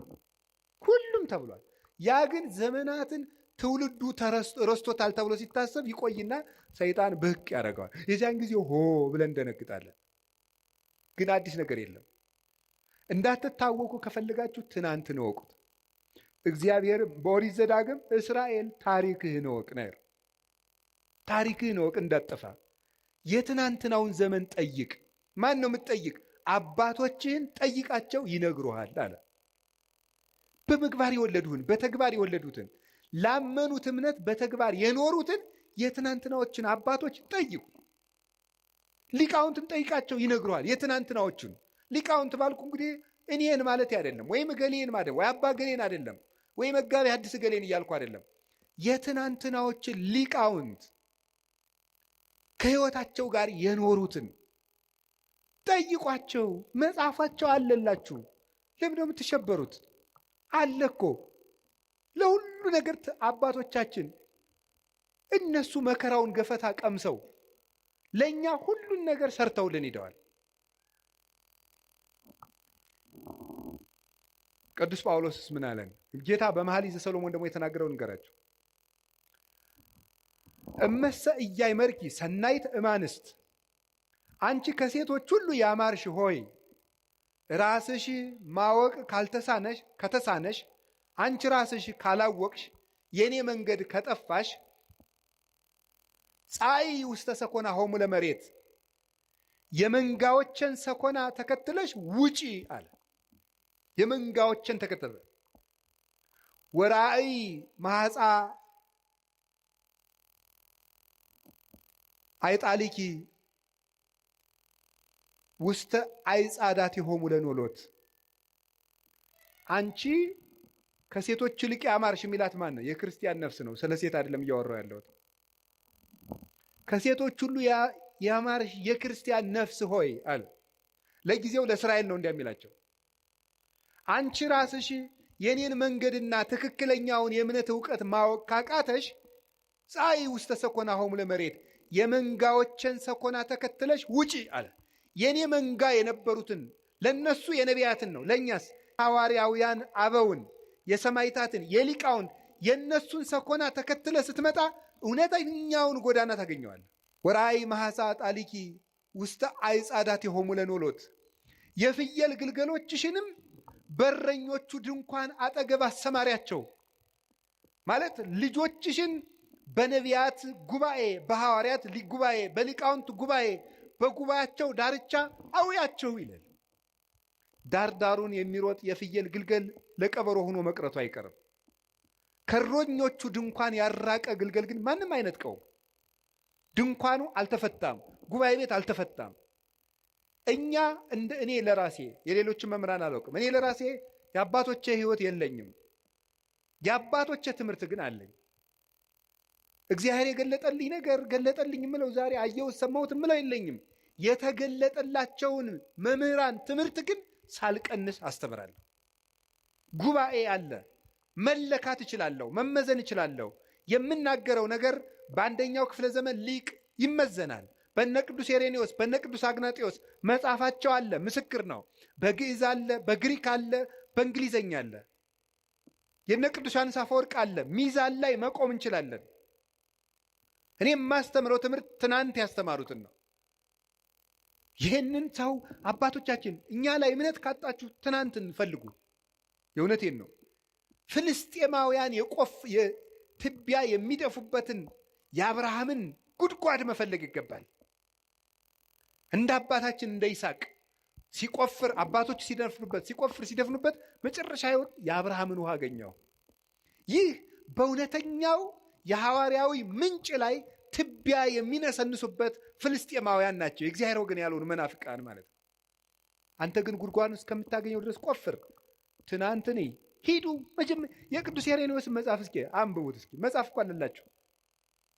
ሁሉም ተብሏል። ያ ግን ዘመናትን ትውልዱ ረስቶታል ተብሎ ሲታሰብ ይቆይና ሰይጣን ብቅ ያደርገዋል። የዚያን ጊዜ ሆ ብለን እንደነግጣለን። ግን አዲስ ነገር የለም። እንዳትታወቁ ከፈልጋችሁ ትናንትን እወቁት። እግዚአብሔር በኦሪት ዘዳግም እስራኤል ታሪክህን እወቅ ነው። ታሪክህን እወቅ እንዳትጠፋ። የትናንትናውን ዘመን ጠይቅ። ማን ነው የምትጠይቅ? አባቶችህን ጠይቃቸው ይነግሩሃል አለ። በምግባር የወለዱህን በተግባር የወለዱትን ላመኑት እምነት በተግባር የኖሩትን የትናንትናዎችን አባቶች ጠይቁ። ሊቃውንትን ጠይቃቸው ይነግሩሃል። የትናንትናዎችን ሊቃውንት ባልኩ እንግዲህ እኔን ማለት አይደለም፣ ወይም እገሌን ማለት ወይ አባ ገሌን አይደለም፣ ወይ መጋቢ ሐዲስ ገሌን እያልኩ አይደለም። የትናንትናዎችን ሊቃውንት ከሕይወታቸው ጋር የኖሩትን ጠይቋቸው። መጽሐፋቸው አለላችሁ። ለምን ነው የምትሸበሩት? አለ እኮ ለሁሉ ነገር አባቶቻችን እነሱ መከራውን ገፈታ ቀምሰው ለእኛ ሁሉን ነገር ሰርተውልን ሄደዋል። ቅዱስ ጳውሎስስ ምን አለን? ጌታ በመኃልየ ዘሰሎሞን ደግሞ የተናገረው ንገራቸው። እመሰ ኢያእመርኪ ሰናይት እማንስት፣ አንቺ ከሴቶች ሁሉ ያማርሽ ሆይ ራስሽ ማወቅ ከተሳነሽ አንቺ ራስሽ ካላወቅሽ የኔ መንገድ ከጠፋሽ ፀሐይ ውስተ ሰኮና ሆሙ ለመሬት፣ የመንጋዎችን ሰኮና ተከትለሽ ውጪ አለ። የመንጋዎችን ተከተለ። ወራእይ ማሕፃ አይጣሊኪ ውስተ አይጻዳቲሆሙ ለኖሎት፣ አንቺ ከሴቶች ይልቅ ያማርሽ የሚላት ማን ነው? የክርስቲያን ነፍስ ነው። ስለ ሴት አይደለም እያወራሁ ያለሁት። ከሴቶች ሁሉ ያማርሽ የክርስቲያን ነፍስ ሆይ አለ። ለጊዜው ለእስራኤል ነው እንደሚላቸው። አንቺ ራስሽ የኔን መንገድና ትክክለኛውን የእምነት ዕውቀት ማወቅ ካቃተሽ ፀሐይ ውስተ ሰኮና ሆሙ ለመሬት፣ የመንጋዎችን ሰኮና ተከትለሽ ውጪ አለ። የኔ መንጋ የነበሩትን ለነሱ የነቢያትን ነው። ለኛስ ሐዋርያውያን አበውን የሰማይታትን የሊቃውን የነሱን ሰኮና ተከትለ ስትመጣ እውነተኛውን ጎዳና ታገኘዋል። ወራይ ማሐሳ ጣሊኪ ውስተ አይጻዳት የሆሙ ለኖሎት የፍየል ግልገሎችሽንም በረኞቹ ድንኳን አጠገብ አሰማሪያቸው ማለት ልጆችሽን በነቢያት ጉባኤ፣ በሐዋርያት ጉባኤ፣ በሊቃውንት ጉባኤ በጉባኤያቸው ዳርቻ አውያቸው ይላል። ዳርዳሩን የሚሮጥ የፍየል ግልገል ለቀበሮ ሆኖ መቅረቱ አይቀርም። ከእረኞቹ ድንኳን ያራቀ ግልገል ግን ማንም አይነጥቀውም። ድንኳኑ አልተፈታም፣ ጉባኤ ቤት አልተፈታም። እኔ ለራሴ የሌሎችን መምህራን አላውቅም። እኔ ለራሴ የአባቶቼ ሕይወት የለኝም። የአባቶቼ ትምህርት ግን አለኝ። እግዚአብሔር የገለጠልኝ ነገር ገለጠልኝ ምለው ዛሬ አየሁት ሰማሁት ምለው የለኝም። የተገለጠላቸውን መምህራን ትምህርት ግን ሳልቀንስ አስተምራለሁ። ጉባኤ አለ፣ መለካት እችላለሁ፣ መመዘን እችላለሁ። የምናገረው ነገር በአንደኛው ክፍለ ዘመን ሊቅ ይመዘናል። በነ ቅዱስ ሄሬኔዎስ በነ ቅዱስ አግናጤዎስ መጽሐፋቸው አለ፣ ምስክር ነው። በግዕዝ አለ፣ በግሪክ አለ፣ በእንግሊዘኛ አለ። የነ ቅዱስ ዮሐንስ አፈወርቅ አለ። ሚዛን ላይ መቆም እንችላለን። እኔ የማስተምረው ትምህርት ትናንት ያስተማሩትን ነው። ይህንን ሰው አባቶቻችን እኛ ላይ እምነት ካጣችሁ ትናንትን ፈልጉ። የእውነቴን ነው። ፍልስጤማውያን ትቢያ የሚደፉበትን የአብርሃምን ጉድጓድ መፈለግ ይገባል። እንደ አባታችን እንደ ይስሐቅ ሲቆፍር አባቶች ሲደፍኑበት መጨረሻ የአብርሃምን ውሃ አገኘው። ይህ በእውነተኛው የሐዋርያዊ ምንጭ ላይ ትቢያ የሚነሰንሱበት ፍልስጤማውያን ናቸው። የእግዚአብሔር ወገን ያልሆኑ መናፍቃን ማለት ነው። አንተ ግን ጉድጓዱን እስከምታገኘው ድረስ ቆፍር። ትናንትን ሂዱ። የቅዱስ ሄሬኔዎስን መጽሐፍ እስኪ አንብቡት። እስኪ መጽሐፍ እኮ አለላችሁ፣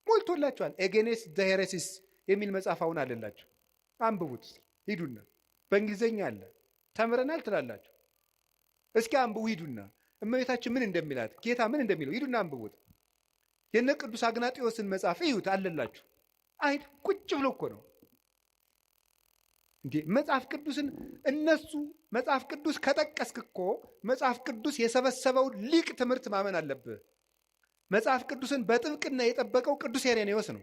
ሞልቶላችኋል። ኤጌኔስ ዘሄሬሲስ የሚል መጽሐፍ አሁን አለላችሁ። አንብቡት ሂዱና። በእንግሊዝኛ አለ። ተምረናል ትላላችሁ። እስኪ አንብቡ ሂዱና። እመቤታችን ምን እንደሚላት ጌታ ምን እንደሚለው ሂዱና አንብቡት። የነ ቅዱስ አግናጤዎስን መጽሐፍ እዩት አለላችሁ። አይ ቁጭ ብሎ እኮ ነው እንዴ መጽሐፍ ቅዱስን እነሱ መጽሐፍ ቅዱስ ከጠቀስክ እኮ መጽሐፍ ቅዱስ የሰበሰበው ሊቅ ትምህርት ማመን አለብህ። መጽሐፍ ቅዱስን በጥብቅና የጠበቀው ቅዱስ ሄሬኔዎስ ነው።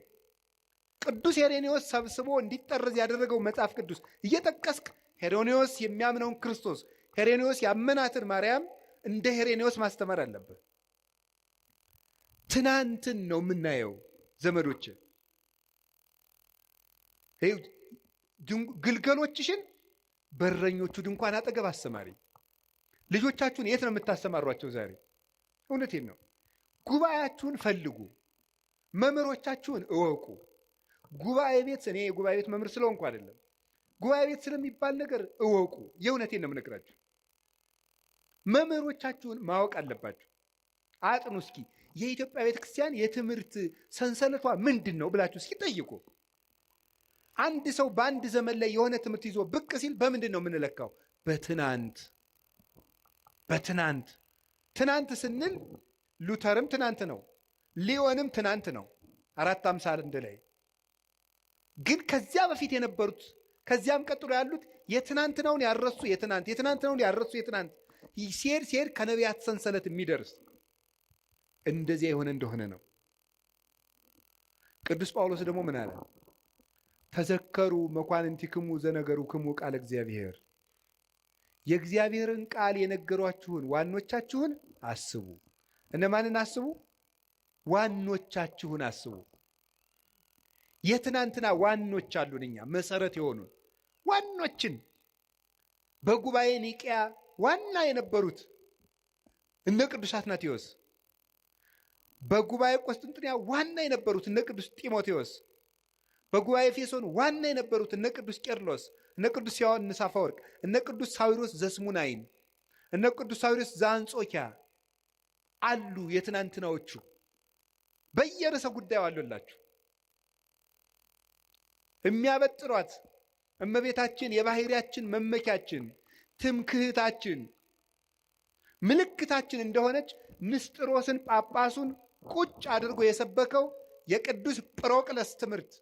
ቅዱስ ሄሬኔዎስ ሰብስቦ እንዲጠረዝ ያደረገው መጽሐፍ ቅዱስ እየጠቀስክ ሄሬኔዎስ የሚያምነውን ክርስቶስ፣ ሄሬኔዎስ ያመናትን ማርያም እንደ ሄሬኔዎስ ማስተማር አለብህ። ትናንትን ነው የምናየው ዘመዶች። ግልገሎችሽን በረኞቹ ድንኳን አጠገብ አሰማሪ። ልጆቻችሁን የት ነው የምታሰማሯቸው ዛሬ? እውነቴን ነው። ጉባኤያችሁን ፈልጉ፣ መምህሮቻችሁን እወቁ። ጉባኤ ቤት እኔ የጉባኤ ቤት መምህር ስለሆንኩ አይደለም፣ ጉባኤ ቤት ስለሚባል ነገር እወቁ። የእውነቴን ነው የምነግራችሁ። መምህሮቻችሁን ማወቅ አለባችሁ። አጥኑ እስኪ። የኢትዮጵያ ቤተክርስቲያን የትምህርት ሰንሰለቷ ምንድን ነው ብላችሁ እስኪ ጠይቁ። አንድ ሰው በአንድ ዘመን ላይ የሆነ ትምህርት ይዞ ብቅ ሲል በምንድን ነው የምንለካው? ትናንት ስንል ሉተርም ትናንት ነው፣ ሊዮንም ትናንት ነው 451 ላይ። ግን ከዚያ በፊት የነበሩት ከዚያም ቀጥሎ ያሉት የትናንትናውን ያረሱ የትናንትናውን ያረሱ ሲሄድ ከነቢያት ሰንሰለት የሚደርስ እንደዚያ የሆነ እንደሆነ ነው። ቅዱስ ጳውሎስ ደግሞ ምን አለ? ተዘከሩ መኳንንቲክሙ ዘነገሩክሙ ቃለ እግዚአብሔር። የእግዚአብሔርን ቃል የነገሯችሁን ዋኖቻችሁን አስቡ። እነማንን አስቡ? ዋኖቻችሁን አስቡ። የትናንትና ዋኖች አሉን እኛ መሰረት የሆኑን ዋኖችን። በጉባኤ ኒቅያ ዋና የነበሩት እነ ቅዱስ አትናቴዎስ፣ በጉባኤ ቆስጥንጥንያ ዋና የነበሩት እነ ቅዱስ ጢሞቴዎስ፣ በጉባኤ ኤፌሶን ዋና የነበሩት እነ ቅዱስ ቄርሎስ፣ እነ ቅዱስ ዮሐንስ አፈወርቅ፣ እነ ቅዱስ ሳዊሮስ ዘስሙናይን፣ እነ ቅዱስ ሳዊሮስ ዘአንጾኪያ አሉ። የትናንትናዎቹ በየርዕሰ ጉዳዩ አሉላችሁ። የሚያበጥሯት እመቤታችን የባህሪያችን መመኪያችን፣ ትምክህታችን፣ ምልክታችን እንደሆነች ንስጥሮስን ጳጳሱን ቁጭ አድርጎ የሰበከው የቅዱስ ጵሮቅለስ ትምህርት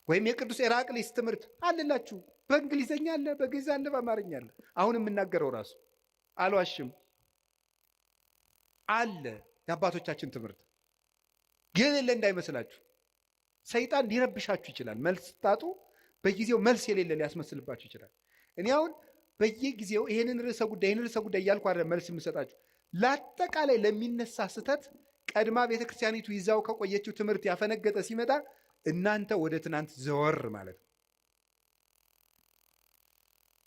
ወይም የቅዱስ ኤራቅሊስ ትምህርት አለላችሁ። በእንግሊዝኛ አለ፣ በግዕዝ አለ፣ በአማርኛ አለ። አሁን የምናገረው ራሱ አልዋሽም አለ። የአባቶቻችን ትምህርት ግን የሌለ እንዳይመስላችሁ። ሰይጣን ሊረብሻችሁ ይችላል። መልስ ታጡ በጊዜው መልስ የሌለ ሊያስመስልባችሁ ይችላል። እኔ አሁን በየጊዜው ይህንን ርዕሰ ጉዳይ እያልኩ አይደለም መልስ የምሰጣችሁ። ለአጠቃላይ ለሚነሳ ስህተት ቀድማ ቤተክርስቲያኒቱ ይዛው ከቆየችው ትምህርት ያፈነገጠ ሲመጣ እናንተ ወደ ትናንት ዘወር ማለት ነው።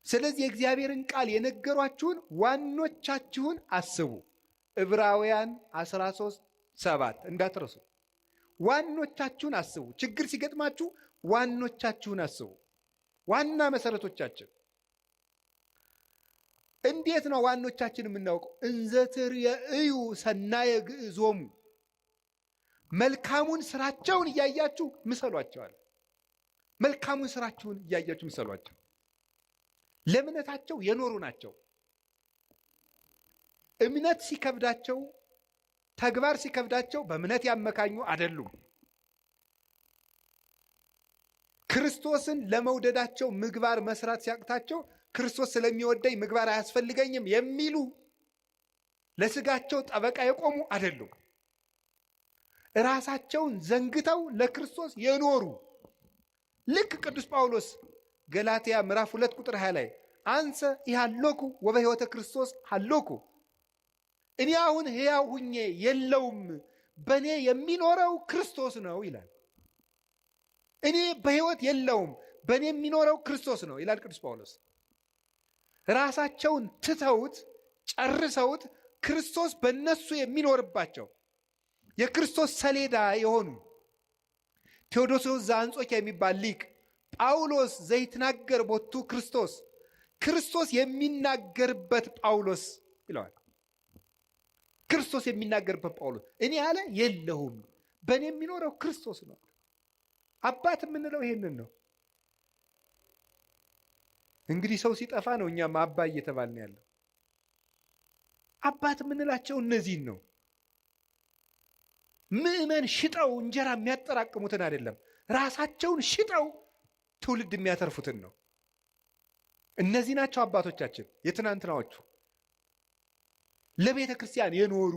ስለዚህ የእግዚአብሔርን ቃል የነገሯችሁን ዋኖቻችሁን አስቡ። ዕብራውያን 13:7 እንዳትረሱ። ዋኖቻችሁን አስቡ። ችግር ሲገጥማችሁ ዋኖቻችሁን አስቡ። ዋና መሰረቶቻችን እንዴት ነው ዋኖቻችን የምናውቀው? እንዘትርእዩ ሰናየ ግዕዞሙ፣ መልካሙን ስራቸውን እያያችሁ ምሰሏቸዋል። መልካሙን ስራቸውን እያያችሁ ምሰሏቸው። ለእምነታቸው የኖሩ ናቸው። እምነት ሲከብዳቸው፣ ተግባር ሲከብዳቸው በእምነት ያመካኙ አይደሉም። ክርስቶስን ለመውደዳቸው ምግባር መስራት ሲያቅታቸው ክርስቶስ ስለሚወደኝ ምግባር አያስፈልገኝም የሚሉ ለስጋቸው ጠበቃ የቆሙ አይደሉም። ራሳቸውን ዘንግተው ለክርስቶስ የኖሩ ልክ ቅዱስ ጳውሎስ ገላትያ ምዕራፍ 2 ቁጥር 20 ላይ አንሰ ኢሃሎኩ ወበሕይወተ ክርስቶስ ሃሎኩ፣ እኔ አሁን ሕያው ሁኜ የለውም በእኔ የሚኖረው ክርስቶስ ነው ይላል። እኔ በሕይወት የለውም በእኔ የሚኖረው ክርስቶስ ነው ይላል ቅዱስ ጳውሎስ። ራሳቸውን ትተውት ጨርሰውት ክርስቶስ በእነሱ የሚኖርባቸው የክርስቶስ ሰሌዳ የሆኑ ቴዎዶስዮስ ዘአንጾኪያ የሚባል ሊቅ ጳውሎስ ዘይትናገር ቦቱ ክርስቶስ፣ ክርስቶስ የሚናገርበት ጳውሎስ ይለዋል። ክርስቶስ የሚናገርበት ጳውሎስ እኔ ያለ የለሁም በእኔ የሚኖረው ክርስቶስ ነው። አባት የምንለው ይሄንን ነው። እንግዲህ ሰው ሲጠፋ ነው እኛም አባ እየተባልን ያለው። አባት የምንላቸው እነዚህን ነው። ምዕመን ሽጠው እንጀራ የሚያጠራቅሙትን አይደለም፣ ራሳቸውን ሽጠው ትውልድ የሚያተርፉትን ነው። እነዚህ ናቸው አባቶቻችን የትናንትናዎቹ፣ ለቤተ ክርስቲያን የኖሩ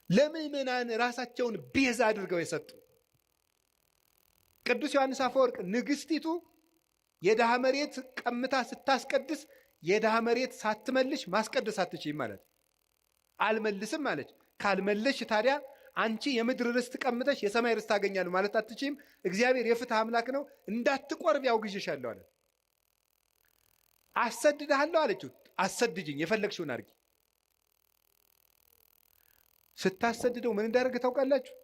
ለምዕመናን ራሳቸውን ቤዛ አድርገው የሰጡ። ቅዱስ ዮሐንስ አፈወርቅ ንግስቲቱ የድሃ መሬት ቀምታ ስታስቀድስ የድሃ መሬት ሳትመልሽ ማስቀደስ አትችይም ማለት አልመልስም አለች። ካልመለሽ ታዲያ አንቺ የምድር ርስት ቀምተሽ የሰማይ ርስት ታገኛለህ ማለት አትችይም። እግዚአብሔር የፍትህ አምላክ ነው፣ እንዳትቆርብ ያውግዤሻለሁ አለ። አሰድድሃለሁ አለችው። አሰድጅኝ፣ የፈለግሽውን አድርጊ። ስታሰድደው ምን እንዳደረገ ታውቃላችሁ?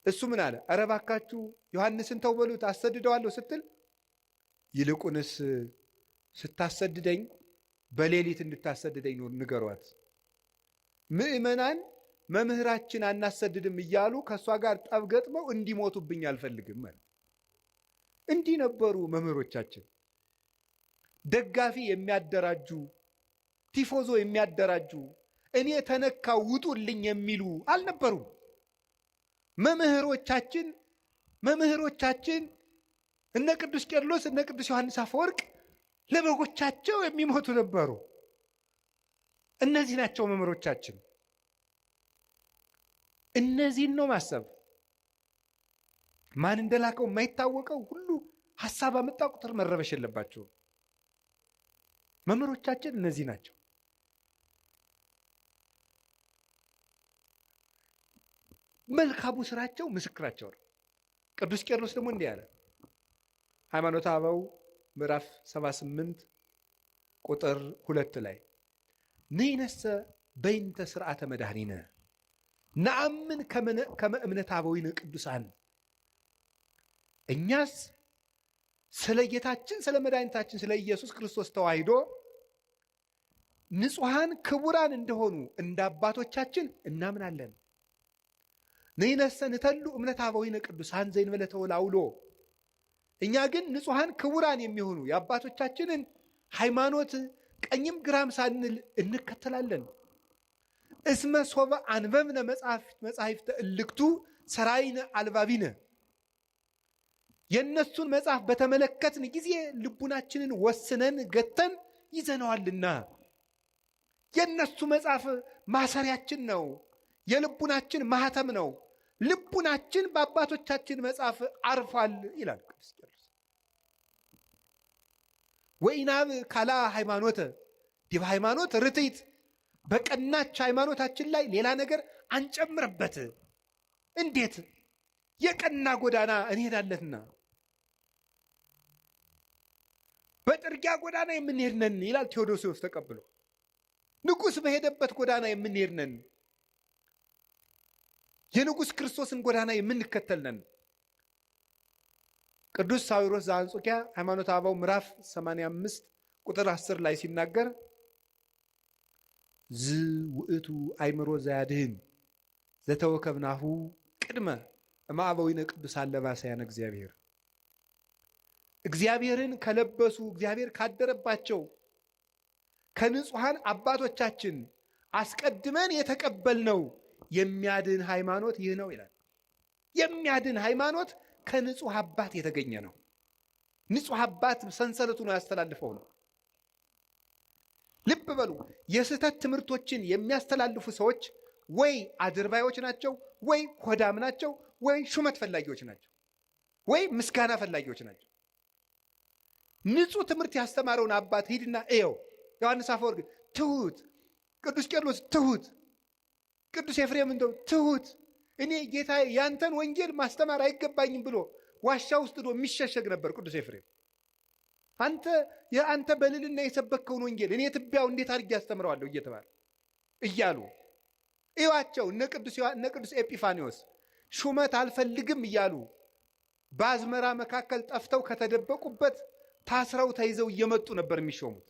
እሱ ምን አለ? ኧረ እባካችሁ ዮሐንስን ተው በሉት አሰድደዋለሁ ስትል፣ ይልቁንስ ስታሰድደኝ በሌሊት እንድታሰድደኝ ነው ንገሯት። ምዕመናን መምህራችን አናሰድድም እያሉ ከእሷ ጋር ጠብ ገጥመው እንዲሞቱብኝ አልፈልግም ማለት። እንዲህ ነበሩ መምህሮቻችን። ደጋፊ የሚያደራጁ፣ ቲፎዞ የሚያደራጁ፣ እኔ ተነካው ውጡልኝ የሚሉ አልነበሩም። መምህሮቻችን እነ ቅዱስ ቄርሎስ እነ ቅዱስ ዮሐንስ አፈወርቅ ለበጎቻቸው የሚሞቱ ነበሩ። እነዚህ ናቸው መምህሮቻችን። እነዚህን ነው ማሰብ። ማን እንደላከው የማይታወቀው ሁሉ ሐሳብ አመጣ ቁጥር መረበሽ የለባቸውም። መምህሮቻችን እነዚህ ናቸው። መልካሙ ስራቸው ምስክራቸው ነው። ቅዱስ ቄርሎስ ደግሞ እንዲህ አለ። ሃይማኖተ አበው ምዕራፍ 78 ቁጥር 2 ላይ ንሕነሰ በይንተ ስርዓተ መድኃኒነ ነአምን ከመ እምነተ አበዊነ ቅዱሳን፣ እኛስ ስለ ጌታችን ስለ መድኃኒታችን ስለ ኢየሱስ ክርስቶስ ተዋሂዶ ንጹሐን ክቡራን እንደሆኑ እንደ አባቶቻችን እናምናለን። ንሕነሰ ንተሉ እምነተ አበዊነ ቅዱሳን ዘእንበለ ተወላውሎ፣ እኛ ግን ንጹሐን ክቡራን የሚሆኑ የአባቶቻችንን ሃይማኖት ቀኝም ግራም ሳንል እንከተላለን። እስመ ሶበ አንበብነ መጻሕፍተ እልክቱ ሰራይነ አልባቢነ፣ የእነሱን መጽሐፍ በተመለከትን ጊዜ ልቡናችንን ወስነን ገተን ይዘነዋልና። የእነሱ መጽሐፍ ማሰሪያችን ነው፣ የልቡናችን ማህተም ነው። ልቡናችን በአባቶቻችን መጽሐፍ አርፏል ይላል ቅዱስ ቄርሎስ። ወኢናብ ካላ ሃይማኖተ ዲበ ሃይማኖት ርትዕት፣ በቀናች ሃይማኖታችን ላይ ሌላ ነገር አንጨምርበት። እንዴት? የቀና ጎዳና እንሄዳለንና በጥርጊያ ጎዳና የምንሄድ ነን ይላል ቴዎዶሲዎስ ተቀብሎ። ንጉሥ በሄደበት ጎዳና የምንሄድ ነን፣ የንጉሥ ክርስቶስን ጎዳና የምንከተል ነን። ቅዱስ ሳዊሮስ ዘአንጾኪያ ሃይማኖተ አበው ምዕራፍ 85 ቁጥር 10 ላይ ሲናገር ዝውእቱ አእምሮ ዘያድህን ዘተወከብናሁ ቅድመ እምአበዊነ ቅዱሳን ለባሳያነ እግዚአብሔር። እግዚአብሔርን ከለበሱ እግዚአብሔር ካደረባቸው ከንጹሐን አባቶቻችን አስቀድመን የተቀበልነው የሚያድን ሃይማኖት ይህ ነው ይላል። የሚያድን ሃይማኖት ከንጹሕ አባት የተገኘ ነው። ንጹሕ አባት ሰንሰለቱ ነው ያስተላልፈው ነው። ልብ በሉ፣ የስህተት ትምህርቶችን የሚያስተላልፉ ሰዎች ወይ አድርባዮች ናቸው፣ ወይ ሆዳም ናቸው፣ ወይ ሹመት ፈላጊዎች ናቸው፣ ወይ ምስጋና ፈላጊዎች ናቸው። ንጹሕ ትምህርት ያስተማረውን አባት ሂድና እየው። ዮሐንስ አፈወርቅ ትሁት፣ ቅዱስ ቄርሎስ ትሁት፣ ቅዱስ ኤፍሬም እንደው ትሁት፣ እኔ ጌታ ያንተን ወንጌል ማስተማር አይገባኝም ብሎ ዋሻ ውስጥ ዶ የሚሸሸግ ነበር ቅዱስ ኤፍሬም። አንተ በልልና የሰበከውን ወንጌል እኔ ትቢያው እንዴት አድርጌ ያስተምረዋለሁ እየተባለ እያሉ እዩዋቸው። እነ ቅዱስ ኤጲፋኒዎስ ሹመት አልፈልግም እያሉ በአዝመራ መካከል ጠፍተው ከተደበቁበት ታስረው ተይዘው እየመጡ ነበር የሚሾሙት።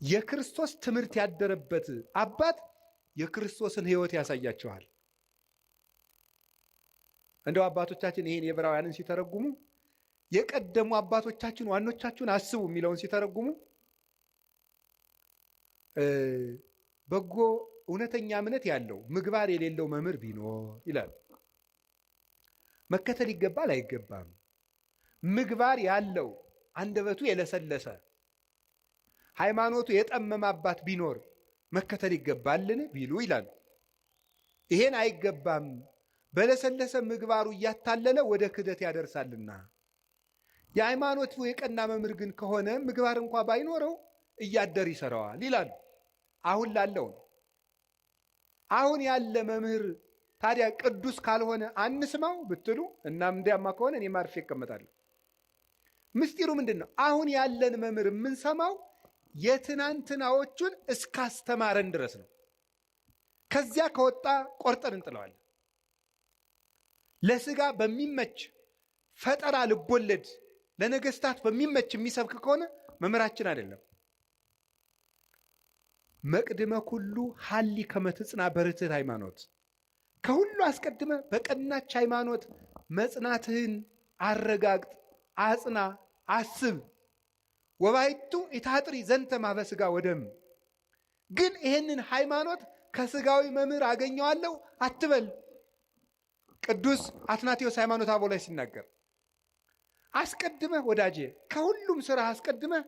የክርስቶስ ትምህርት ያደረበት አባት የክርስቶስን ሕይወት ያሳያቸዋል። እንደው አባቶቻችን ይህን የዕብራውያንን ሲተረጉሙ የቀደሙ አባቶቻችን ዋኖቻችሁን አስቡ የሚለውን ሲተረጉሙ በጎ እውነተኛ እምነት ያለው ምግባር የሌለው መምህር ቢኖር ይላል። መከተል ይገባል አይገባም? ምግባር ያለው አንደበቱ የለሰለሰ ሃይማኖቱ የጠመመ አባት ቢኖር መከተል ይገባልን ቢሉ ይላሉ። ይሄን አይገባም፣ በለሰለሰ ምግባሩ እያታለለ ወደ ክህደት ያደርሳልና። የሃይማኖቱ የቀና መምህር ግን ከሆነ ምግባር እንኳ ባይኖረው እያደር ይሰራዋል ይላሉ። አሁን ላለው ነው። አሁን ያለ መምህር ታዲያ ቅዱስ ካልሆነ አንስማው ብትሉ እናም እንዲያማ ከሆነ እኔ ማርፌ እቀመጣለሁ። ምስጢሩ ምንድን ነው? አሁን ያለን መምህር የምንሰማው የትናንትናዎቹን እስካስተማረን ድረስ ነው። ከዚያ ከወጣ ቆርጠን እንጥለዋለን። ለስጋ በሚመች ፈጠራ ልቦለድ ለነገስታት በሚመች የሚሰብክ ከሆነ መምህራችን አይደለም። መቅድመ ኩሉ ሀሊ ከመትጽና በርትዕት ሃይማኖት፣ ከሁሉ አስቀድመ በቀናች ሃይማኖት መጽናትህን አረጋግጥ፣ አጽና፣ አስብ። ወባይቱ ኢታጥሪ ዘንተ ማበ ሥጋ ወደም። ግን ይህንን ሃይማኖት ከስጋዊ መምህር አገኘዋለሁ አትበል። ቅዱስ አትናቴዎስ ሃይማኖተ አበው ላይ ሲናገር አስቀድመህ ወዳጄ ከሁሉም ስራ አስቀድመህ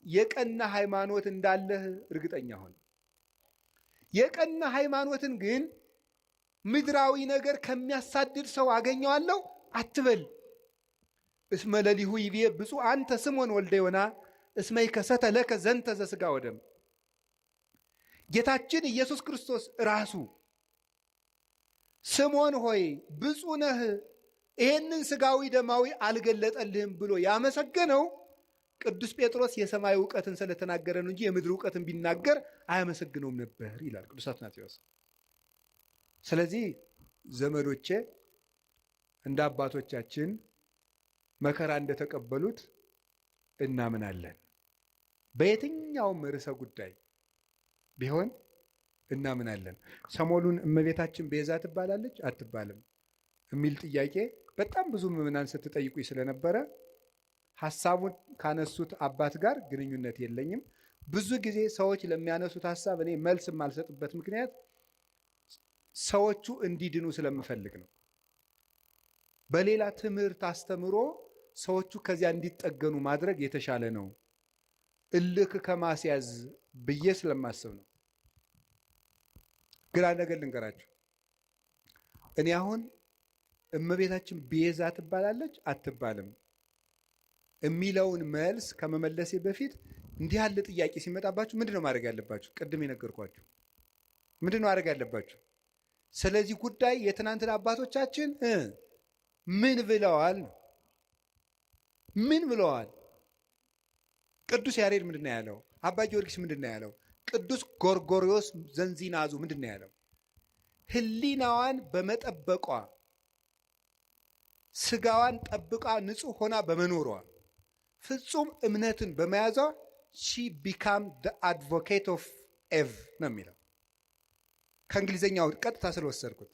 የቀና ሃይማኖት እንዳለህ እርግጠኛ ሆን። የቀና ሃይማኖትን ግን ምድራዊ ነገር ከሚያሳድድ ሰው አገኘዋለሁ አትበል። እስመ ለሊሁ ይቤ ብፁዕ አንተ ስምዖን ወልደ ዮና እስመ ይከሰተ ለከ ዘንተ ዘሥጋ ወደም። ጌታችን ኢየሱስ ክርስቶስ ራሱ ስምዖን ሆይ ብፁዕ ነህ፣ ይሄንን ስጋዊ ደማዊ አልገለጠልህም ብሎ ያመሰገነው ቅዱስ ጴጥሮስ የሰማይ እውቀትን ስለተናገረ ነው እንጂ የምድር እውቀትን ቢናገር አያመሰግነውም ነበር ይላል ቅዱስ አትናቴዎስ። ስለዚህ ዘመዶቼ እንደ አባቶቻችን መከራ እንደተቀበሉት እናምናለን። በየትኛውም ርዕሰ ጉዳይ ቢሆን እናምናለን። ሰሞኑን እመቤታችን ቤዛ ትባላለች አትባልም የሚል ጥያቄ በጣም ብዙ ምዕመናን ስትጠይቁኝ ስለነበረ ሐሳቡን ካነሱት አባት ጋር ግንኙነት የለኝም። ብዙ ጊዜ ሰዎች ለሚያነሱት ሐሳብ እኔ መልስ የማልሰጥበት ምክንያት ሰዎቹ እንዲድኑ ስለምፈልግ ነው። በሌላ ትምህርት አስተምሮ ሰዎቹ ከዚያ እንዲጠገኑ ማድረግ የተሻለ ነው፣ እልክ ከማስያዝ ብዬ ስለማስብ ነው። ግን አንድ ነገር ልንገራችሁ። እኔ አሁን እመቤታችን ቤዛ ትባላለች አትባልም የሚለውን መልስ ከመመለሴ በፊት እንዲህ ያለ ጥያቄ ሲመጣባችሁ ምንድነው ማድረግ ያለባችሁ? ቅድም የነገርኳችሁ ምንድነው ማድረግ ያለባችሁ? ስለዚህ ጉዳይ የትናንትና አባቶቻችን ምን ብለዋል? ምን ብለዋል? ቅዱስ ያሬድ ምንድነው ያለው? አባ ጊዮርጊስ ምንድነው ያለው? ቅዱስ ጎርጎርዮስ ዘንዚናዙ ምንድነው ያለው? ሕሊናዋን በመጠበቋ ስጋዋን ጠብቃ ንጹሕ ሆና በመኖሯ ፍጹም እምነትን በመያዟ ሺ ቢካም ደ አድቮኬት ኦፍ ኤቭ ነው የሚለው። ከእንግሊዝኛው ቀጥታ ስለወሰድኩት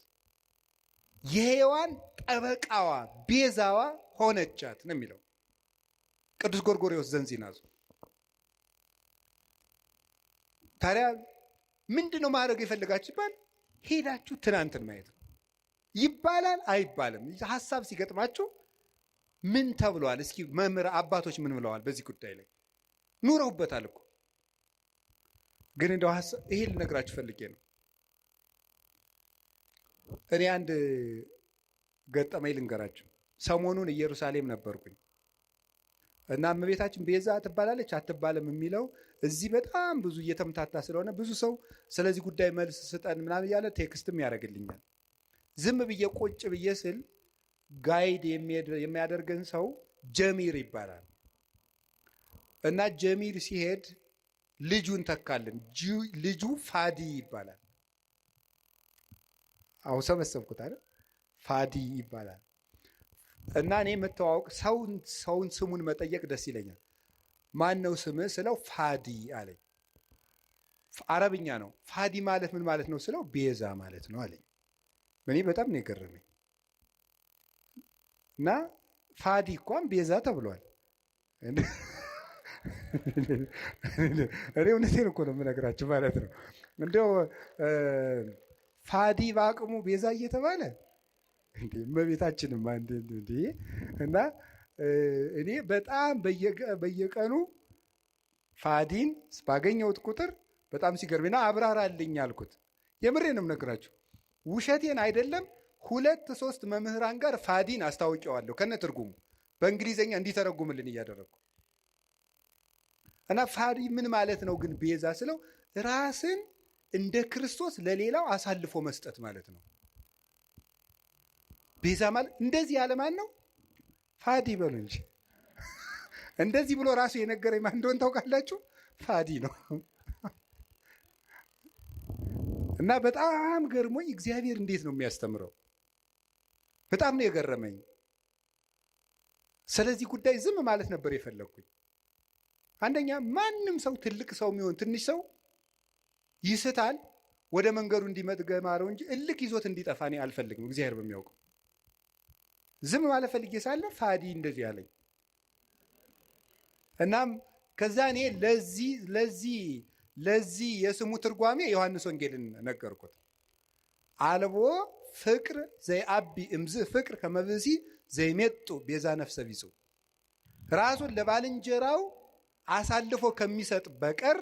የሔዋን ጠበቃዋ ቤዛዋ ሆነቻት ነው የሚለው ቅዱስ ጎርጎርዮስ ዘንዚናዙ። ታዲያ ምንድን ነው ማድረግ የፈለጋችሁ ይባል? ሄዳችሁ ትናንትን ማየት ነው። ይባላል አይባልም? ሀሳብ ሲገጥማችሁ ምን ተብለዋል? እስኪ መምህር አባቶች ምን ብለዋል በዚህ ጉዳይ ላይ? ኑረውበታል እኮ። ግን እንደው ይሄ ልነግራችሁ ፈልጌ ነው። እኔ አንድ ገጠመኝ ልንገራችሁ። ሰሞኑን ኢየሩሳሌም ነበርኩኝ እና እመቤታችን ቤዛ ትባላለች አትባልም የሚለው እዚህ በጣም ብዙ እየተምታታ ስለሆነ ብዙ ሰው ስለዚህ ጉዳይ መልስ ስጠን ምናምን እያለ ቴክስትም ያደርግልኛል። ዝም ብዬ ቁጭ ብዬ ስል ጋይድ የሚያደርገን ሰው ጀሚር ይባላል እና ጀሚር ሲሄድ ልጁን ተካልን። ልጁ ፋዲ ይባላል። አሁን ሰበሰብኩት አይደል? ፋዲ ይባላል እና እኔ መተዋወቅ ሰውን ስሙን መጠየቅ ደስ ይለኛል። ማን ነው ስምህ ስለው ፋዲ አለኝ። አረብኛ ነው። ፋዲ ማለት ምን ማለት ነው ስለው ቤዛ ማለት ነው አለኝ። እኔ በጣም ነው የገረመኝ። እና ፋዲ እንኳን ቤዛ ተብሏል። እኔ እውነቴን እኮ ነው የምነግራችሁ ማለት ነው። እንደው ፋዲ በአቅሙ ቤዛ እየተባለ እመቤታችንም እና እኔ በጣም በየቀኑ ፋዲን ባገኘሁት ቁጥር በጣም ሲገርምና አብራራልኝ አልኩት። የምሬን ነው የምነግራችሁ፣ ውሸቴን አይደለም። 2-3 መምህራን ጋር ፋዲን አስታውቀዋለሁ ከነ ትርጉሙ በእንግሊዘኛ እንዲተረጉምልን እያደረግኩ እና ፋዲ ምን ማለት ነው ግን ቤዛ ስለው ራስን እንደ ክርስቶስ ለሌላው አሳልፎ መስጠት ማለት ነው። ቤዛ ማለት እንደዚህ ያለ ማን ነው? ፋዲ በሉ እንጂ እንደዚህ ብሎ ራሱ የነገረኝ ማን እንደሆነ ታውቃላችሁ? ፋዲ ነው። እና በጣም ገርሞኝ እግዚአብሔር እንዴት ነው የሚያስተምረው? በጣም ነው የገረመኝ። ስለዚህ ጉዳይ ዝም ማለት ነበር የፈለግኩኝ። አንደኛ ማንም ሰው ትልቅ ሰው የሚሆን ትንሽ ሰው ይስታል፣ ወደ መንገዱ እንዲመጥገማረው እንጂ እልክ ይዞት እንዲጠፋ እኔ አልፈልግም። እግዚአብሔር በሚያውቀው ዝም ማለት ፈልጌ ሳለ ፋዲ እንደዚህ አለኝ። እናም ከዛ እኔ ለዚህ የስሙ ትርጓሜ ዮሐንስ ወንጌልን ነገርኩት። አልቦ ፍቅር ዘይአቢ እምዝ ፍቅር ከመብሲ ዘይሜጡ ቤዛ ነፍሰ ቢጹ፣ ራሱን ለባልንጀራው አሳልፎ ከሚሰጥ በቀር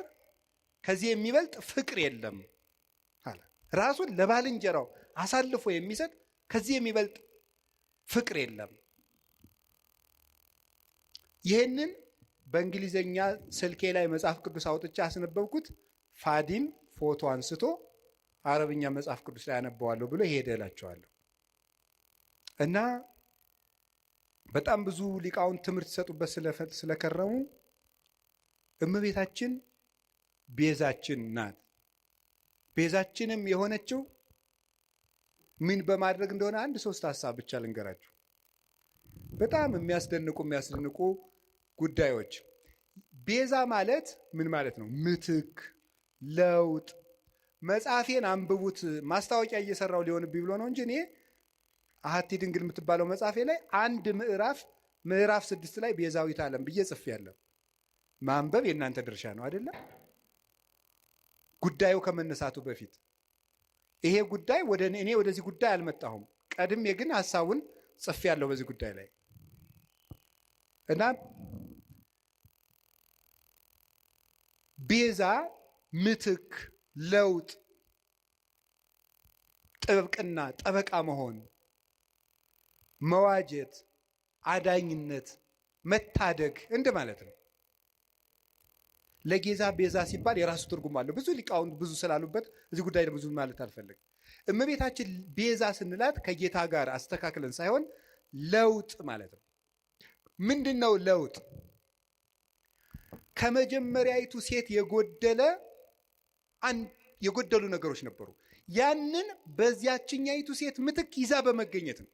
ከዚህ የሚበልጥ ፍቅር የለም አለ። ራሱን ለባልንጀራው አሳልፎ የሚሰጥ ከዚህ የሚበልጥ ፍቅር የለም። ይህንን በእንግሊዘኛ ስልኬ ላይ መጽሐፍ ቅዱስ አውጥቼ አስነበብኩት። ፋዲም ፎቶ አንስቶ አረብኛ መጽሐፍ ቅዱስ ላይ አነበዋለሁ ብሎ ሄደ እላቸዋለሁ። እና በጣም ብዙ ሊቃውንት ትምህርት ሲሰጡበት ስለከረሙ እመቤታችን ቤዛችን ናት። ቤዛችንም የሆነችው ምን በማድረግ እንደሆነ 1-3 ሀሳብ ብቻ ልንገራችሁ። በጣም የሚያስደንቁ ጉዳዮች። ቤዛ ማለት ምን ማለት ነው? ምትክ፣ ለውጥ። መጽሐፌን አንብቡት። ማስታወቂያ እየሰራው ሊሆንብኝ ብሎ ነው እንጂ እኔ አሐቲ ድንግል የምትባለው መጽሐፌ ላይ አንድ ምዕራፍ 6 ላይ ቤዛዊት ዓለም ብዬ ጽፌያለሁ። ማንበብ የእናንተ ድርሻ ነው አይደለም? ጉዳዩ ከመነሳቱ በፊት ይሄ ጉዳይ እኔ ወደዚህ ጉዳይ አልመጣሁም። ቀድሜ ግን ሀሳቡን ጽፌያለሁ በዚህ ጉዳይ ላይ እና ቤዛ ምትክ፣ ለውጥ፣ ጥብቅና፣ ጠበቃ መሆን፣ መዋጀት፣ አዳኝነት፣ መታደግ እንደማለት ነው። ለጌዛ ቤዛ ሲባል የራሱ ትርጉም አለው። ብዙ ሊቃውንት ብዙ ስላሉበት እዚህ ጉዳይ ብዙ ማለት አልፈልግም። እመቤታችን ቤዛ ስንላት ከጌታ ጋር አስተካክለን ሳይሆን ለውጥ ማለት ነው። ምንድን ነው ለውጥ? ከመጀመሪያይቱ ሴት የጎደሉ ነገሮች ነበሩ። ያንን በዚያችኛይቱ ሴት ምትክ ይዛ በመገኘት ነው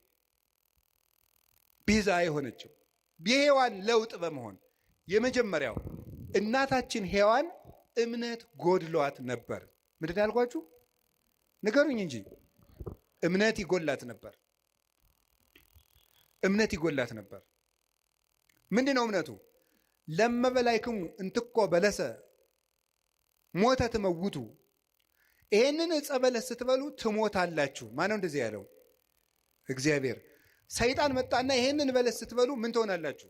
ቤዛ የሆነችው። የሔዋን ለውጥ በመሆን የመጀመሪያው እናታችን ሔዋን እምነት ጎድሏት ነበር። ምንድን ያልኳችሁ ንገሩኝ እንጂ እምነት ይጎላት ነበር። እምነት ይጎላት ነበር። ምንድን ነው እምነቱ? ለመበላይክሙ እንትኮ በለሰ ሞተ ትመውቱ፣ ይሄንን ዕፀ በለስ ስትበሉ ትሞታላችሁ። ማነው እንደዚህ ያለው? እግዚአብሔር። ሰይጣን መጣና ይሄንን በለስ ስትበሉ ምን ትሆናላችሁ?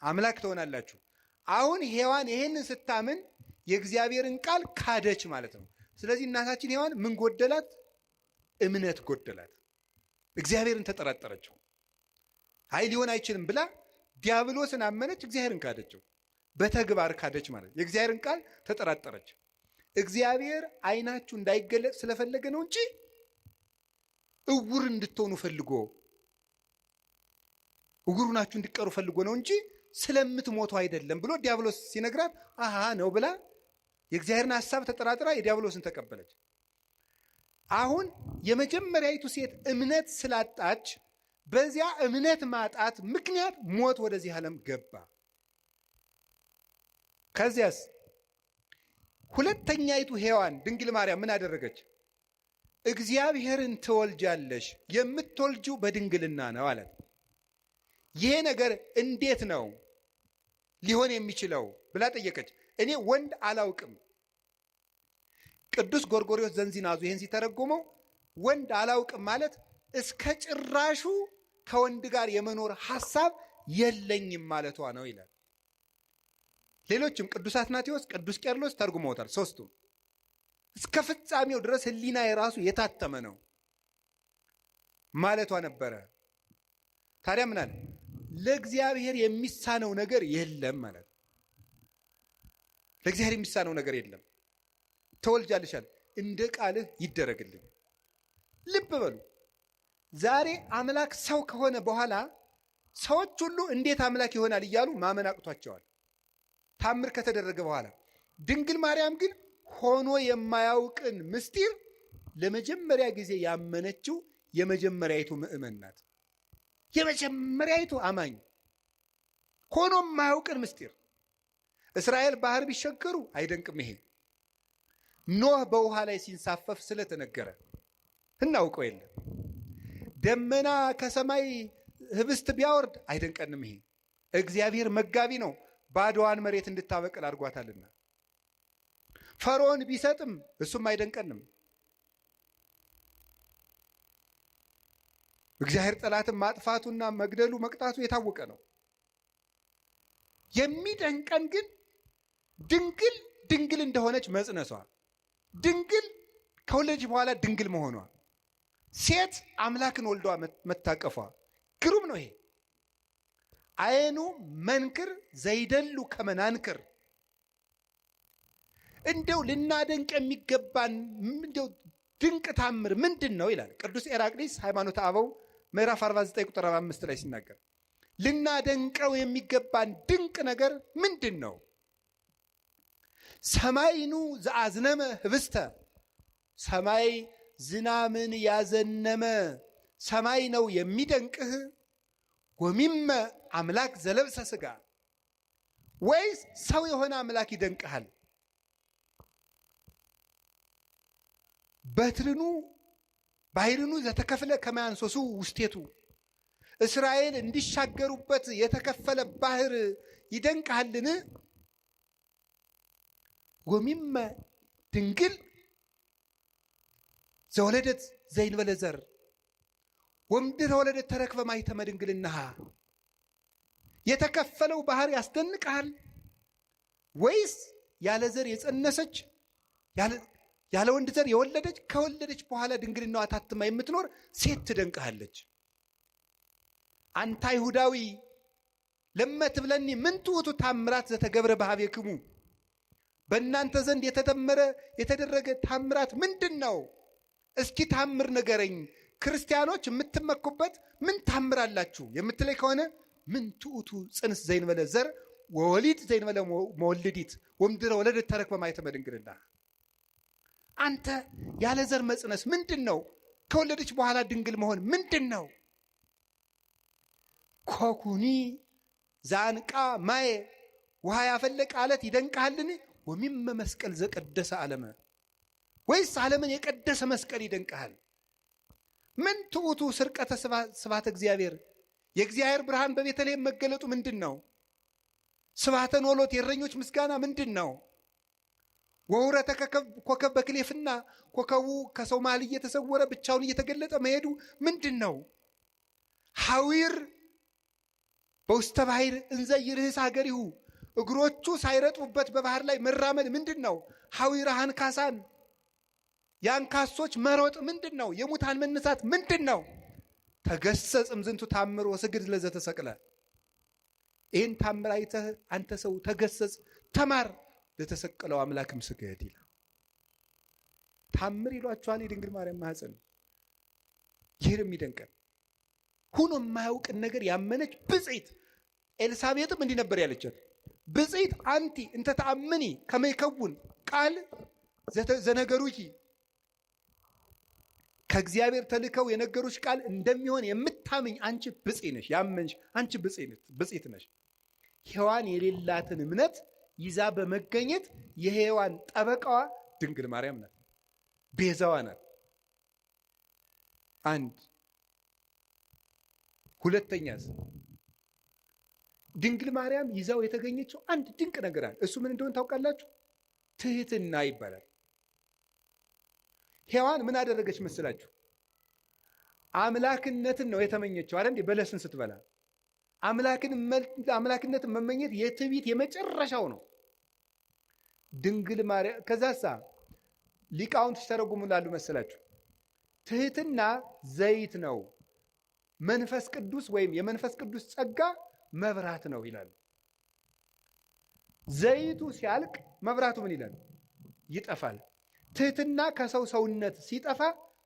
አምላክ ትሆናላችሁ። አሁን ሔዋን ይሄንን ስታምን የእግዚአብሔርን ቃል ካደች ማለት ነው። ስለዚህ እናታችን ሔዋን ምን ጎደላት? እምነት ጎደላት። እግዚአብሔርን ተጠራጠረችው። አይ ሊሆን አይችልም ብላ ዲያብሎስን አመነች፣ እግዚአብሔርን ካደችው። በተግባር ካደች ማለት ነው። የእግዚአብሔርን ቃል ተጠራጠረች። እግዚአብሔር ዓይናችሁ እንዳይገለጥ ስለፈለገ ነው እንጂ እውር እንድትሆኑ ፈልጎ እውር ናችሁ እንዲቀሩ ፈልጎ ነው እንጂ ስለምትሞቱ አይደለም ብሎ ዲያብሎስ ሲነግራት አሃ ነው ብላ የእግዚአብሔርን ሐሳብ ተጠራጥራ የዲያብሎስን ተቀበለች። አሁን የመጀመሪያይቱ ሴት እምነት ስላጣች በዚያ እምነት ማጣት ምክንያት ሞት ወደዚህ ዓለም ገባ። ከዚያስ ሁለተኛይቱ ሔዋን ድንግል ማርያም ምን አደረገች? እግዚአብሔርን ትወልጃለሽ፣ የምትወልጂው በድንግልና ነው አላት። ይሄ ነገር እንዴት ነው ሊሆን የሚችለው ብላ ጠየቀች። እኔ ወንድ አላውቅም። ቅዱስ ጎርጎርዮስ ዘንዚናዙ ይህን ሲተረጎመው ወንድ አላውቅም ማለት እስከ ጭራሹ ከወንድ ጋር የመኖር ሐሳብ የለኝም ማለቷ ነው ይላል። ሌሎችም ቅዱስ አትናቴዎስ፣ ቅዱስ ቄርሎስ ተርጉመውታል። ሶስቱም እስከ ፍጻሜው ድረስ ሕሊና የራሱ የታተመ ነው ማለቷ ነበረ። ታዲያ ምን አለ? ለእግዚአብሔር የሚሳነው ነገር የለም ማለት። ለእግዚአብሔር የሚሳነው ነገር የለም። ተወልጃለሻል፣ እንደ ቃልህ ይደረግልኝ። ልብ በሉ። ዛሬ አምላክ ሰው ከሆነ በኋላ ሰዎች ሁሉ እንዴት አምላክ ይሆናል እያሉ ማመን አቅቷቸዋል፣ ታምር ከተደረገ በኋላ። ድንግል ማርያም ግን ሆኖ የማያውቅን ምስጢር ለመጀመሪያ ጊዜ ያመነችው የመጀመሪያይቱ ምእመን ናት። የመጀመሪያይቱ አማኝ ሆኖ የማያውቅን ምስጢር። እስራኤል ባህር ቢሸገሩ አይደንቅም። ይሄ ኖህ በውሃ ላይ ሲንሳፈፍ ስለተነገረ እናውቀው የለም። ደመና ከሰማይ ህብስት ቢያወርድ አይደንቀንም። ይሄ እግዚአብሔር መጋቢ ነው፣ ባዶዋን መሬት እንድታበቅል አድርጓታልና። ፈርዖን ቢሰጥም እሱም አይደንቀንም። እግዚአብሔር ጠላትን ማጥፋቱና መግደሉ መቅጣቱ የታወቀ ነው። የሚደንቀን ግን ድንግል እንደሆነች መጽነሷ፣ ድንግል ከወለደች በኋላ ድንግል መሆኗ፣ ሴት አምላክን ወልዷ መታቀፏ ግሩም ነው። ይሄ አይኑ መንክር ዘይደሉ ከመናንክር። እንደው ልናደንቅ የሚገባን እንደው ድንቅ ታምር ምንድን ነው ይላል ቅዱስ ኤራቅሊስ ሃይማኖተ አበው ምዕራፍ 49 ቁጥር 5 ላይ ሲናገር፣ ልናደንቀው የሚገባን ድንቅ ነገር ምንድን ነው? ሰማይኑ ዘአዝነመ ህብስተ፣ ሰማይ ዝናምን ያዘነመ ሰማይ ነው የሚደንቅህ? ወሚመ አምላክ ዘለብሰ ሥጋ፣ ወይስ ሰው የሆነ አምላክ ይደንቅሃል? በትርኑ ባሕርኑ ዘተከፍለ ከመያንሶሱ ውስቴቱ፣ እስራኤል እንዲሻገሩበት የተከፈለ ባህር ይደንቅሃልን? ወሚመ ድንግል ዘወለደት ዘይንበለ ዘር፣ ወምድረ ወለደት ተረክበ ማኅተመ ድንግልናሃ። የተከፈለው ባህር ያስደንቅሃል ወይስ ያለ ዘር የጸነሰች ያለ ወንድ ዘር የወለደች ከወለደች በኋላ ድንግልናዋ ታትማ የምትኖር ሴት ትደንቅሃለች? አንተ አይሁዳዊ ለመትብለኒ ምን ትዑቱ ታምራት ዘተገብረ በኀቤክሙ። በእናንተ ዘንድ የተደረገ ታምራት ምንድን ነው? እስኪ ታምር ንገረኝ። ክርስቲያኖች የምትመኩበት ምን ታምራላችሁ የምትለይ ከሆነ ምን ትዑቱ ጽንስ ዘይንበለ ዘር ወወሊድ ዘይንበለ መወልዲት ወምድረ ወለደት ተረክበ ማኅተመ ድንግልና። አንተ ያለ ዘር መጽነስ ምንድን ነው? ከወለደች በኋላ ድንግል መሆን ምንድን ነው? ኮኩኒ ዛንቃ ማየ ውሃ ያፈለቀ አለት ይደንቅሃልን? ወሚመ መስቀል ዘቀደሰ ዓለመ። ወይስ ዓለምን የቀደሰ መስቀል ይደንቅሃል? ምን ትዑቱ ስርቀተ ስብሐተ እግዚአብሔር። የእግዚአብሔር ብርሃን በቤተልሔም መገለጡ ምንድን ነው? ስብሐተ ኖሎት የእረኞች ምስጋና ምንድን ነው? ወውረተ ኮከብ በክሌፍና ኮከቡ ከሰው መሃል እየተሰወረ ብቻውን እየተገለጠ መሄዱ ምንድን ነው? ሐዊር በውስተ ባሕር እንዘ ይርህስ ሀገሪሁ። እግሮቹ ሳይረጡበት በባህር ላይ መራመድ ምንድን ነው? ሐዊረ አንካሳን የአንካሶች መሮጥ ምንድን ነው? የሙታን መነሳት ምንድን ነው? ተገሰጽ እምዝንቱ ታምር ወስግድ ለዘተሰቅለ። ይህን ታምር አይተህ አንተ ሰው ተገሰጽ፣ ተማር፣ ለተሰቀለው አምላክም ስገድ ይላል። ታምር ይሏችኋል የድንግል ማርያም ማኅፀን። ይህን የሚደንቀን ሁኖ የማያውቅን ነገር ያመነች ብፅዕት ኤልሳቤጥም እንዲህ ነበር ያለቻት። ብፅዕት አንቲ እንተ ተአምኒ ከመ ይከውን ቃል ዘነገሩኪ። ከእግዚአብሔር ተልከው የነገሩሽ ቃል እንደሚሆን የምታምኝ አንቺ ብፅዕት ነሽ። ያመንሽ አንቺ ብፅዕት ነሽ። ሔዋን የሌላትን እምነት ይዛ በመገኘት የሔዋን ጠበቃዋ ድንግል ማርያም ናት፣ ቤዛዋ ናት። አንድ ሁለተኛስ ድንግል ማርያም ይዛው የተገኘችው አንድ ድንቅ ነገር አለ። እሱ ምን እንደሆነ ታውቃላችሁ? ትህትና ይባላል። ሔዋን ምን አደረገች መስላችሁ? አምላክነትን ነው የተመኘችው አይደል? በለስን ስትበላ አምላክነትን መመኘት የትዕቢት የመጨረሻው ነው። ድንግል ማርያም ከዛሳ ሊቃውንት ሲተረጉሙ ላሉ መስላችሁ ትህትና ዘይት ነው፣ መንፈስ ቅዱስ ወይም የመንፈስ ቅዱስ ጸጋ መብራት ነው ይላሉ። ዘይቱ ሲያልቅ መብራቱ ምን ይላል? ይጠፋል። ትህትና ከሰው ሰውነት ሲጠፋ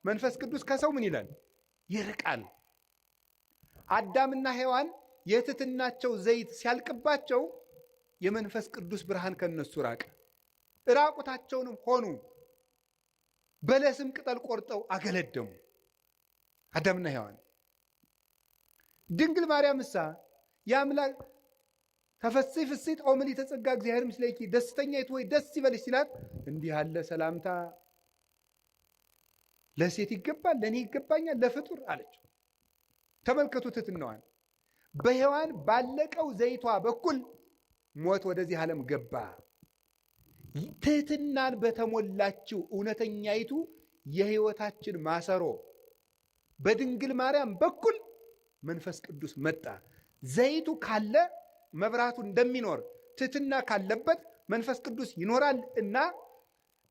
መንፈስ ቅዱስ ከሰው ምን ይላል? ይርቃል። አዳምና ሔዋን የትህትናቸው ዘይት ሲያልቅባቸው የመንፈስ ቅዱስ ብርሃን ከነሱ ራቀ። ራቁታቸውንም ሆኑ። በለስም ቅጠል ቆርጠው አገለደሙ አዳምና ሔዋን። ድንግል ማርያም እሳ የአምላክ ተፈሥሒ ፍሥሕት ኦ ምልዕተ ጸጋ እግዚአብሔር ምስሌኪ፣ ደስተኛይቱ ሆይ ደስ ይበልሽ ሲላት እንዲህ ያለ ሰላምታ ለሴት ይገባል? ለእኔ ይገባኛል? ለፍጡር አለች። ተመልከቱ ትሕትናዋን። በሔዋን ባለቀው ዘይቷ በኩል ሞት ወደዚህ ዓለም ገባ። ትሕትናን በተሞላችው እውነተኛይቱ የሕይወታችን ማሰሮ በድንግል ማርያም በኩል መንፈስ ቅዱስ መጣ። ዘይቱ ካለ መብራቱ እንደሚኖር ትሕትና ካለበት መንፈስ ቅዱስ ይኖራል። እና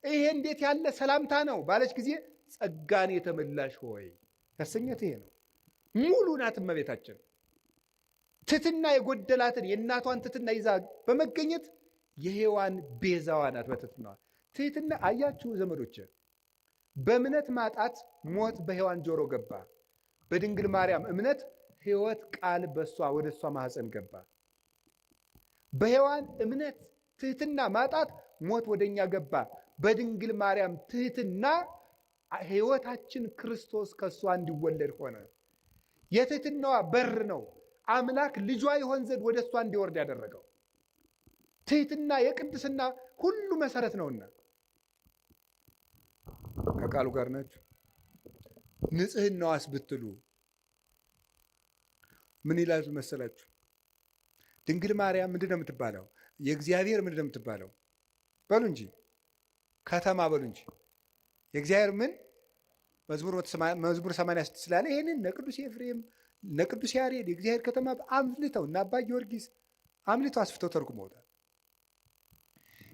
ይሄ እንዴት ያለ ሰላምታ ነው ባለች ጊዜ ጸጋን የተመላሽ ሆይ ያሰኘት ይሄ ነው። ሙሉ ናት እመቤታችን። ትሕትና የጎደላትን የእናቷን ትሕትና ይዛ በመገኘት የሔዋን ቤዛዋ ናት። በትሕትናዋ ትሕትና አያችሁ ዘመዶች፣ በእምነት ማጣት ሞት በሔዋን ጆሮ ገባ። በድንግል ማርያም እምነት ሕይወት ቃል በሷ ወደ እሷ ማኅፀን ገባ። በሔዋን እምነት ትሕትና ማጣት ሞት ወደኛ ገባ። በድንግል ማርያም ትሕትና ሕይወታችን ክርስቶስ ከእሷ እንዲወለድ ሆነ። የትሕትናዋ በር ነው አምላክ ልጇ ይሆን ዘንድ ወደ እሷ እንዲወርድ ያደረገው። ትሕትና የቅድስና ሁሉ መሰረት ነውና ከቃሉ ጋር ናችሁ። ንጽሕናዋስ ብትሉ ምን ይላል መሰላችሁ? ድንግል ማርያም ምንድን ነው የምትባለው? የእግዚአብሔር ምንድን ነው የምትባለው? በሉ እንጂ ከተማ በሉ እንጂ። የእግዚአብሔር ምን መዝሙር 86 ስላለ ይህንን ነቅዱስ ኤፍሬም ነቅዱስ ያሬድ የእግዚአብሔር ከተማ አምልተው እና አባ ጊዮርጊስ አምልተው አስፍተው ተርጉመውታል።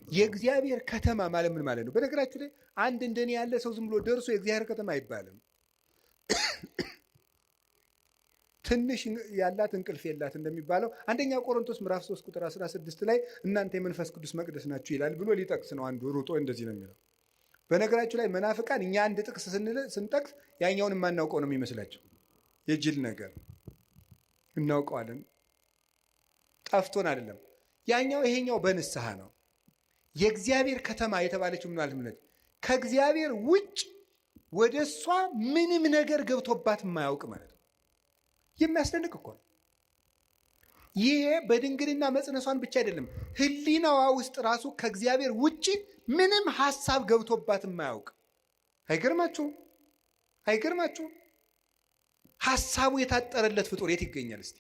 የእግዚአብሔር ከተማ ማለት ምን ማለት ነው? በነገራችሁ ላይ አንድ እንደኔ ያለ ሰው ዝም ብሎ ደርሶ የእግዚአብሔር ከተማ አይባልም። ትንሽ ያላት እንቅልፍ የላት እንደሚባለው አንደኛ ቆሮንቶስ ምዕራፍ 3 ቁጥር 16 ላይ እናንተ የመንፈስ ቅዱስ መቅደስ ናችሁ ይላል ብሎ ሊጠቅስ ነው። አንዱ ሩጦ እንደዚህ ነው የሚለው። በነገራችሁ ላይ መናፍቃን እኛ አንድ ጥቅስ ስንጠቅስ ያኛውን የማናውቀው ነው የሚመስላቸው። የጅል ነገር እናውቀዋለን፣ ጠፍቶን አይደለም። ያኛው ይሄኛው በንስሐ ነው። የእግዚአብሔር ከተማ የተባለችው ምን ማለት ነው? ከእግዚአብሔር ውጭ ወደ እሷ ምንም ነገር ገብቶባት የማያውቅ ማለት ነው። የሚያስደንቅ እኮ ነው። ይሄ በድንግልና መጽነሷን ብቻ አይደለም፣ ሕሊናዋ ውስጥ ራሱ ከእግዚአብሔር ውጭ ምንም ሐሳብ ገብቶባት የማያውቅ። አይገርማችሁም? አይገርማችሁም? ሐሳቡ የታጠረለት ፍጡር የት ይገኛል? እስቲ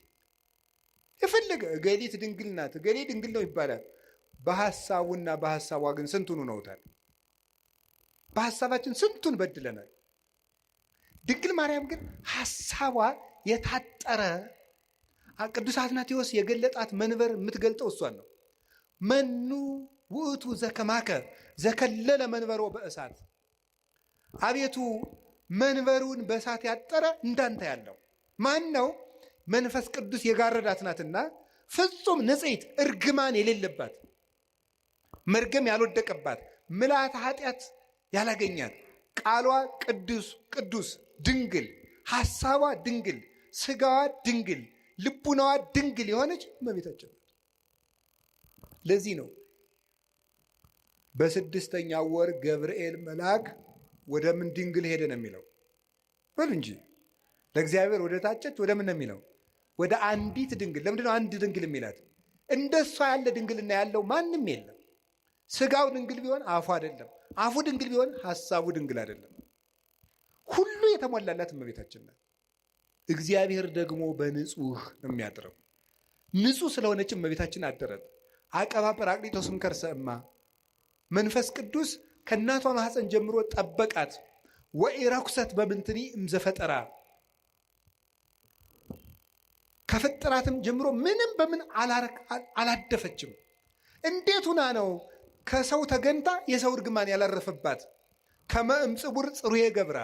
የፈለገ እገሊት ድንግል ናት፣ እገሌ ድንግል ነው ይባላል። በሐሳቡና በሐሳቧ ግን ስንቱን ነውታል? በሐሳባችን ስንቱን በድለናል። ድንግል ማርያም ግን ሐሳቧ የታጠረ፣ ቅዱስ አትናቴዎስ የገለጣት መንበር የምትገልጠው እሷን ነው። መኑ ውእቱ ዘከማከ ዘከለለ መንበሮ በእሳት፣ አቤቱ መንበሩን በእሳት ያጠረ እንዳንተ ያለው ማን ነው? መንፈስ ቅዱስ የጋረዳት ናትና ፍጹም ንጽሕት፣ እርግማን የሌለባት፣ መርገም ያልወደቀባት፣ ምልአተ ኃጢአት ያላገኛት፣ ቃሏ ቅዱስ ቅዱስ ድንግል፣ ሐሳቧ ድንግል፣ ስጋዋ ድንግል፣ ልቡናዋ ድንግል የሆነች እመቤታችን ናት። ለዚህ ነው በስድስተኛው ወር ገብርኤል መልአክ ወደ ምን ድንግል ሄደ ነው የሚለው። በሉ እንጂ ለእግዚአብሔር ወደ ታጨች ወደ ምን ነው የሚለው? ወደ አንዲት ድንግል። ለምንድነው አንድ ድንግል የሚላት? እንደሷ ያለ ድንግልና ያለው ማንም የለም። ስጋው ድንግል ቢሆን አፉ አይደለም፣ አፉ ድንግል ቢሆን ሐሳቡ ድንግል አይደለም። ሁሉ የተሞላላት እመቤታችን ናት። እግዚአብሔር ደግሞ በንጹህ ነው የሚያድረው። ንጹህ ስለሆነች እመቤታችን አደረት። አቀባ ጰራቅሊጦስም ከርሰ እማ፣ መንፈስ ቅዱስ ከእናቷ ማኅፀን ጀምሮ ጠበቃት። ወኢረኩሰት በምንትኒ እምዘፈጠራ፣ ከፈጠራትም ጀምሮ ምንም በምን አላደፈችም። እንዴት ሁና ነው ከሰው ተገንታ የሰው እርግማን ያላረፈባት? ከመ እምጽቡር ጽሩየ ገብራ፣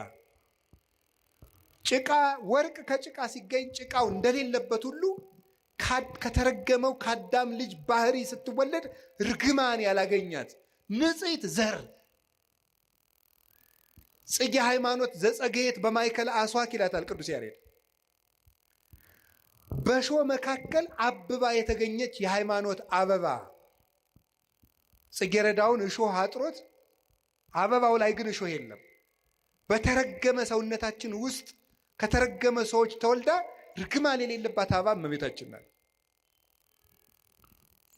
ጭቃ ወርቅ ከጭቃ ሲገኝ ጭቃው እንደሌለበት ሁሉ ከተረገመው ከአዳም ልጅ ባህሪ ስትወለድ ርግማን ያላገኛት ንጽሕት ዘር፣ ጽጌ ሃይማኖት ዘጸገየት በማእከለ አስዋክ ይላታል ቅዱስ ያሬድ። በእሾህ መካከል አብባ የተገኘች የሃይማኖት አበባ። ጽጌረዳውን እሾህ አጥሮት አበባው ላይ ግን እሾህ የለም። በተረገመ ሰውነታችን ውስጥ ከተረገመ ሰዎች ተወልዳ ርግማን የሌለባት አበባ እመቤታችን ናት።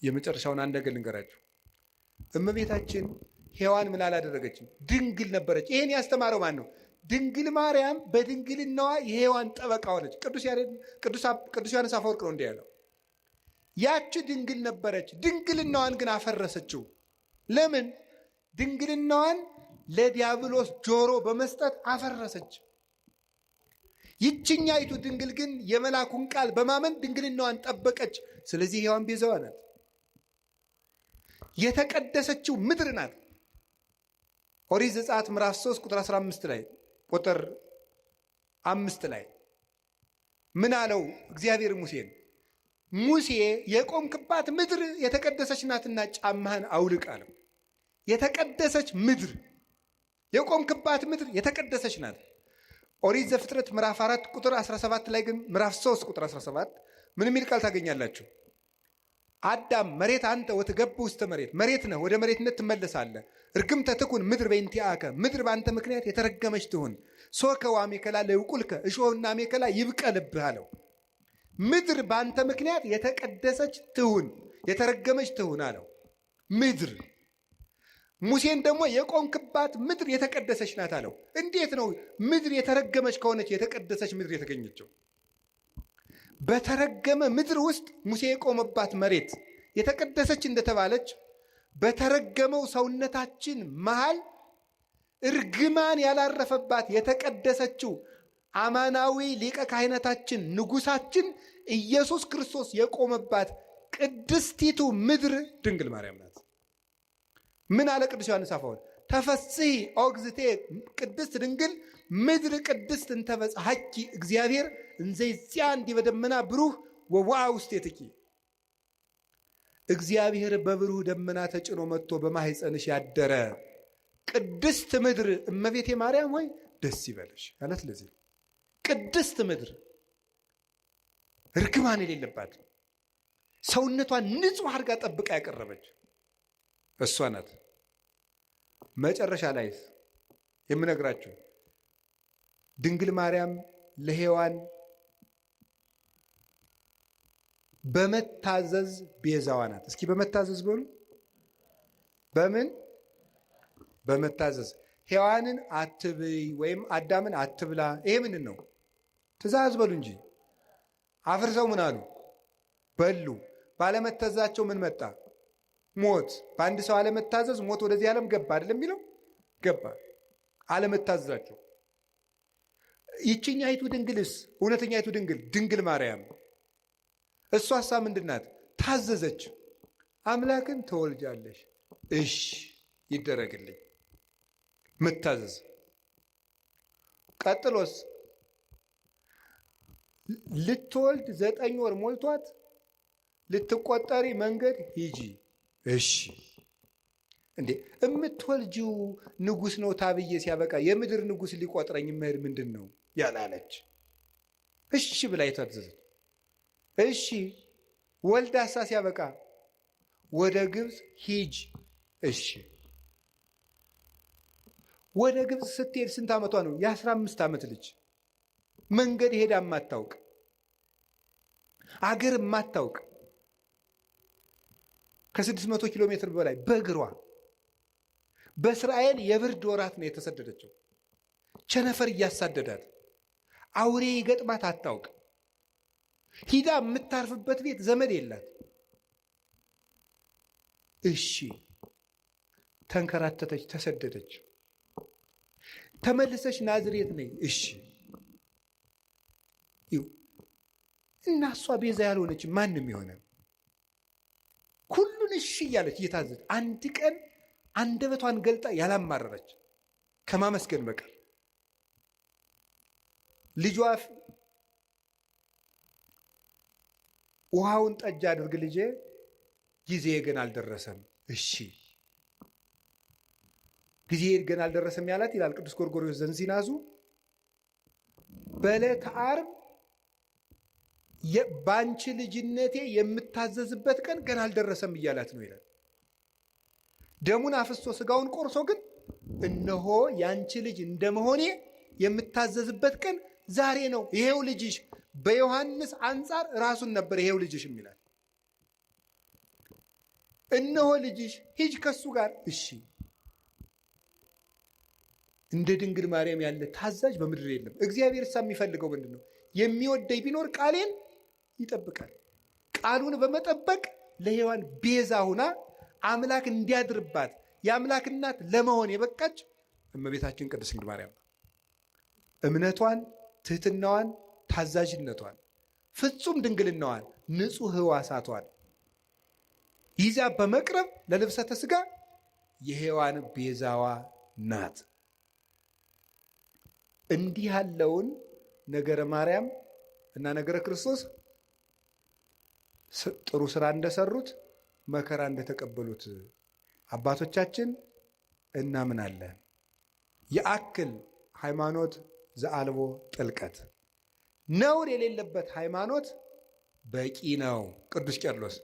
የመጨረሻውን አንድ ነገር ልንገራችሁ። እመቤታችን ሔዋን ምን አላደረገችም? ድንግል ነበረች። ይሄን ያስተማረው ማን ነው? ድንግል ማርያም በድንግልናዋ የሔዋን ጠበቃ ሆነች። ቅዱስ ዮሐንስ አፈወርቅ ነው እንዲህ ያለው። ያቺ ድንግል ነበረች፣ ድንግልናዋን ግን አፈረሰችው። ለምን? ድንግልናዋን ለዲያብሎስ ጆሮ በመስጠት አፈረሰች። ይችኛይቱ ድንግል ግን የመላኩን ቃል በማመን ድንግልናዋን ጠበቀች። ስለዚህ ሔዋን ቤዛዋ ናት። የተቀደሰችው ምድር ናት። ኦሪት ዘጸአት ምዕራፍ 3 ቁጥር 15 ላይ ቁጥር 5 ላይ ምን አለው እግዚአብሔር ሙሴን? ሙሴ የቆምክባት ምድር የተቀደሰች ናትና ጫማህን አውልቅ አለው። የተቀደሰች ምድር፣ የቆምክባት ምድር የተቀደሰች ናት። ኦሪት ዘፍጥረት ምዕራፍ 4 ቁጥር 17 ላይ ግን ምዕራፍ 3 ቁጥር 17 ምን የሚል ቃል ታገኛላችሁ? አዳም መሬት አንተ ወትገብ ውስተ መሬት፣ መሬት ነህ ወደ መሬትነት ትመለሳለህ። እርግምተ ትኩን ምድር በእንቲአከ፣ ምድር በአንተ ምክንያት የተረገመች ትሁን። ሶከ ወአሜከላ ለይብቁልከ፣ እሾህና አሜከላ ይብቀልብህ አለው። ምድር በአንተ ምክንያት የተቀደሰች ትሁን፣ የተረገመች ትሁን አለው። ምድር ሙሴን ደግሞ የቆምክባት ምድር የተቀደሰች ናት አለው። እንዴት ነው ምድር የተረገመች ከሆነች የተቀደሰች ምድር የተገኘችው? በተረገመ ምድር ውስጥ ሙሴ የቆመባት መሬት የተቀደሰች እንደተባለች በተረገመው ሰውነታችን መሃል እርግማን ያላረፈባት የተቀደሰችው አማናዊ ሊቀ ካህናታችን ንጉሳችን ኢየሱስ ክርስቶስ የቆመባት ቅድስቲቱ ምድር ድንግል ማርያም ናት። ምን አለ ቅዱስ ዮሐንስ አፈወርቅ? ተፈሥሒ ኦግዝቴ ቅድስት ድንግል ምድር ቅድስት እንተበጽሐኪ እግዚአብሔር እንዘ ይጽአን ዲበ ደመና ብሩህ ወወአ ውስቴትኪ። እግዚአብሔር በብሩህ ደመና ተጭኖ መጥቶ በማኅፀንሽ ያደረ ቅድስት ምድር እመቤቴ ማርያም ሆይ ደስ ይበልሽ ያላት ለዚህ ቅድስት ምድር ርግማን የሌለባት ሰውነቷን ንጹሕ አድርጋ ጠብቃ ያቀረበች እሷ ናት። መጨረሻ ላይ የምነግራችሁ ድንግል ማርያም ለሔዋን በመታዘዝ ቤዛዋ ናት። እስኪ በመታዘዝ በሉ። በምን? በመታዘዝ። ሔዋንን አትብይ ወይም አዳምን አትብላ። ይሄ ምንድን ነው? ትእዛዝ በሉ እንጂ አፍርሰው ምን አሉ? በሉ። ባለመታዘዛቸው ምን መጣ? ሞት። በአንድ ሰው አለመታዘዝ ሞት ወደዚህ ዓለም ገባ አይደለም የሚለው? ገባ። አለመታዘዛቸው። ይችኛይቱ ድንግልስ እውነተኛይቱ ድንግል ድንግል ማርያም እሷሳ ምንድናት? ታዘዘች። አምላክን ትወልጃለሽ፣ እሺ ይደረግልኝ። መታዘዝ። ቀጥሎስ ልትወልድ 9 ወር ሞልቷት ልትቆጠሪ መንገድ ሂጂ፣ እሺ። እንዴ እምትወልጂው ንጉሥ ነው ታብዬ ሲያበቃ የምድር ንጉሥ ሊቆጥረኝ መሄድ ምንድን ነው ያላለች? እሺ ብላ የታዘዘች። እሺ ወልዳሳ ሲያበቃ ወደ ግብፅ ሂጅ፣ እሺ። ወደ ግብፅ ስትሄድ ስንት ዓመቷ ነው? የ15 ዓመት ልጅ መንገድ ሄዳ የማታውቅ አገር የማታውቅ ከ600 ኪሎ ሜትር በላይ በእግሯ በእስራኤል የብርድ ወራት ነው የተሰደደችው። ቸነፈር እያሳደዳት አውሬ ይገጥማት አታውቅ። ሂዳ የምታርፍበት ቤት ዘመድ የላት። እሺ ተንከራተተች፣ ተሰደደች። ተመልሰች ናዝሬት ነኝ፣ እሺ። እና እሷ ቤዛ ያልሆነች ማንም የሆነ ሁሉን እሺ እያለች እየታዘች አንድ ቀን አንደበቷን ገልጣ ያላማረረች ከማመስገን በቀር ልጇ ውሃውን ጠጅ አድርግ ልጄ፣ ጊዜ ግን አልደረሰም፣ እሺ። ጊዜ ግን አልደረሰም ያላት ይላል ቅዱስ ጎርጎርዮስ ዘንዚናዙ በዕለተ ዓርብ በአንቺ ልጅነቴ የምታዘዝበት ቀን ገና አልደረሰም እያላት ነው ይላል። ደሙን አፍሶ ስጋውን ቆርሶ ግን እነሆ ያንቺ ልጅ እንደመሆኔ የምታዘዝበት ቀን ዛሬ ነው፣ ይሄው ልጅሽ። በዮሐንስ አንጻር ራሱን ነበር ይሄው ልጅሽ የሚላል። እነሆ ልጅሽ፣ ሂጅ ከሱ ጋር፣ እሺ። እንደ ድንግል ማርያም ያለ ታዛዥ በምድር የለም። እግዚአብሔር እሳ የሚፈልገው ምንድን ነው? የሚወደኝ ቢኖር ቃሌን ይጠብቃል። ቃሉን በመጠበቅ ለሔዋን ቤዛ ሁና አምላክ እንዲያድርባት የአምላክ እናት ለመሆን የበቃች እመቤታችን ቅድስት ድንግል ማርያም እምነቷን፣ ትህትናዋን፣ ታዛዥነቷን፣ ፍጹም ድንግልናዋን፣ ንጹሕ ሕዋሳቷን ይዛ በመቅረብ ለልብሰተ ሥጋ የሔዋን ቤዛዋ ናት። እንዲህ ያለውን ነገረ ማርያም እና ነገረ ክርስቶስ ጥሩ ስራ እንደሰሩት መከራ እንደተቀበሉት አባቶቻችን እናምናለን። የአክል ሃይማኖት ዘአልቦ ጥልቀት፣ ነውር የሌለበት ሃይማኖት በቂ ነው። ቅዱስ ቄርሎስ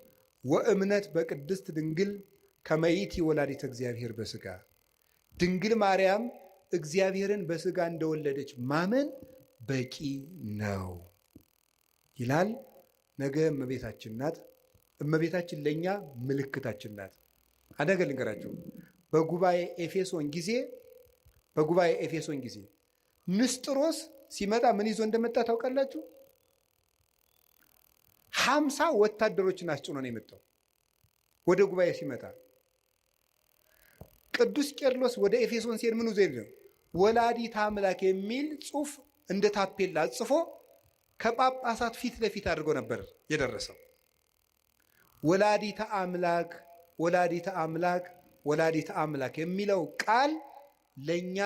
ወእምነት በቅድስት ድንግል ከመይእቲ ወላዲተ እግዚአብሔር በሥጋ፣ ድንግል ማርያም እግዚአብሔርን በሥጋ እንደወለደች ማመን በቂ ነው ይላል። ነገ እመቤታችን ናት። እመቤታችን ለእኛ ምልክታችን ናት። አንድ ነገር ልንገራችሁ። በጉባኤ ኤፌሶን ጊዜ ንስጥሮስ ሲመጣ ምን ይዞ እንደመጣ ታውቃላችሁ? 50 ወታደሮችን አስጭኖ ነው የመጣው። ወደ ጉባኤ ሲመጣ ቅዱስ ቄርሎስ ወደ ኤፌሶን ሲሄድ ምን ይዞ ነው? ወላዲተ አምላክ የሚል ጽሑፍ እንደ ታፔላ ጽፎ ከጳጳሳት ፊት ለፊት አድርጎ ነበር የደረሰው። ወላዲተ አምላክ ወላዲተ አምላክ ወላዲተ አምላክ የሚለው ቃል ለኛ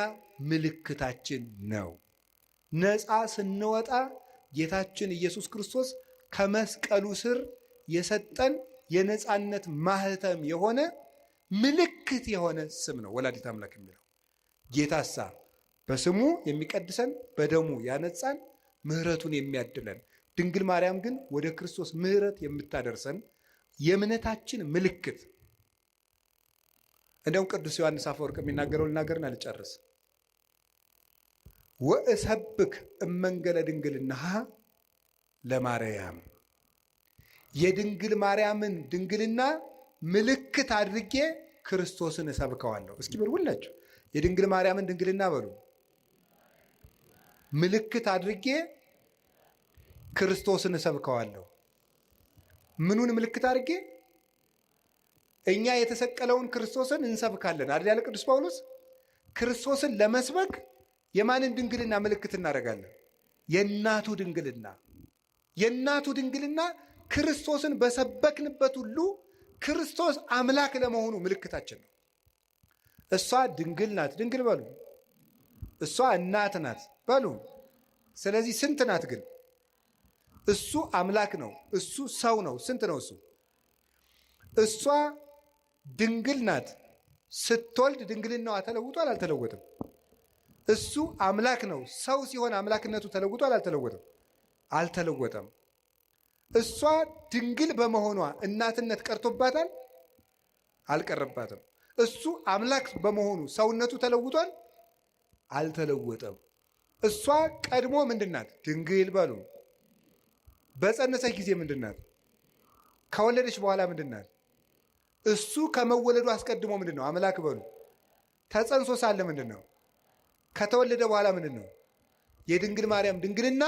ምልክታችን ነው። ነፃ ስንወጣ ጌታችን ኢየሱስ ክርስቶስ ከመስቀሉ ስር የሰጠን የነፃነት ማህተም የሆነ ምልክት የሆነ ስም ነው ወላዲተ አምላክ የሚለው። ጌታሳ በስሙ የሚቀድሰን በደሙ ያነጻን ምሕረቱን የሚያድለን፣ ድንግል ማርያም ግን ወደ ክርስቶስ ምሕረት የምታደርሰን የእምነታችን ምልክት። እንደውም ቅዱስ ዮሐንስ አፈወርቅ የሚናገረው ልናገርን አልጨርስ። ወእሰብክ እመንገለ ድንግልናሃ ለማርያም፣ የድንግል ማርያምን ድንግልና ምልክት አድርጌ ክርስቶስን እሰብከዋለሁ። እስኪ በሉ ሁላችሁ የድንግል ማርያምን ድንግልና በሉ። ምልክት አድርጌ ክርስቶስን እሰብከዋለሁ። ምኑን ምልክት አድርጌ? እኛ የተሰቀለውን ክርስቶስን እንሰብካለን አይደል ያለ ቅዱስ ጳውሎስ። ክርስቶስን ለመስበክ የማንን ድንግልና ምልክት እናደርጋለን? የእናቱ ድንግልና። የእናቱ ድንግልና ክርስቶስን በሰበክንበት ሁሉ ክርስቶስ አምላክ ለመሆኑ ምልክታችን ነው። እሷ ድንግል ናት፣ ድንግል በሉ። እሷ እናት ናት በሉ። ስለዚህ ስንት ናት ግን? እሱ አምላክ ነው፣ እሱ ሰው ነው። ስንት ነው እሱ? እሷ ድንግል ናት። ስትወልድ ድንግልናዋ ተለውጧል አልተለወጠም? እሱ አምላክ ነው። ሰው ሲሆን አምላክነቱ ተለውጧል አልተለወጠም? አልተለወጠም። እሷ ድንግል በመሆኗ እናትነት ቀርቶባታል አልቀረባትም? እሱ አምላክ በመሆኑ ሰውነቱ ተለውጧል አልተለወጠም? እሷ ቀድሞ ምንድናት? ድንግል በሉ። በጸነሰች ጊዜ ምንድናት? ከወለደች በኋላ ምንድናት? እሱ ከመወለዱ አስቀድሞ ምንድን ነው? አምላክ በሉ። ተጸንሶ ሳለ ምንድን ነው? ከተወለደ በኋላ ምንድን ነው? የድንግል ማርያም ድንግልና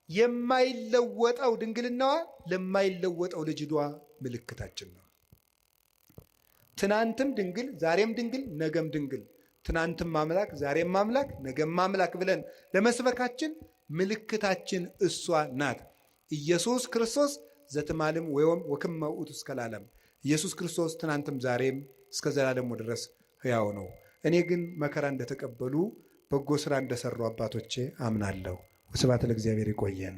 የማይለወጠው ድንግልናዋ ለማይለወጠው ልጅዷ ምልክታችን ነው። ትናንትም ድንግል ዛሬም ድንግል ነገም ድንግል፣ ትናንትም አምላክ ዛሬም አምላክ ነገም አምላክ ብለን ለመስበካችን ምልክታችን እሷ ናት። ኢየሱስ ክርስቶስ ዘትማልም ወይም ወክመ ውእቱ እስከ ለዓለም። ኢየሱስ ክርስቶስ ትናንትም ዛሬም እስከ ዘላለሙ ድረስ ሕያው ነው። እኔ ግን መከራ እንደተቀበሉ በጎ ስራ እንደሰሩ አባቶቼ አምናለሁ። ወስብሐት ለእግዚአብሔር። ይቆየን።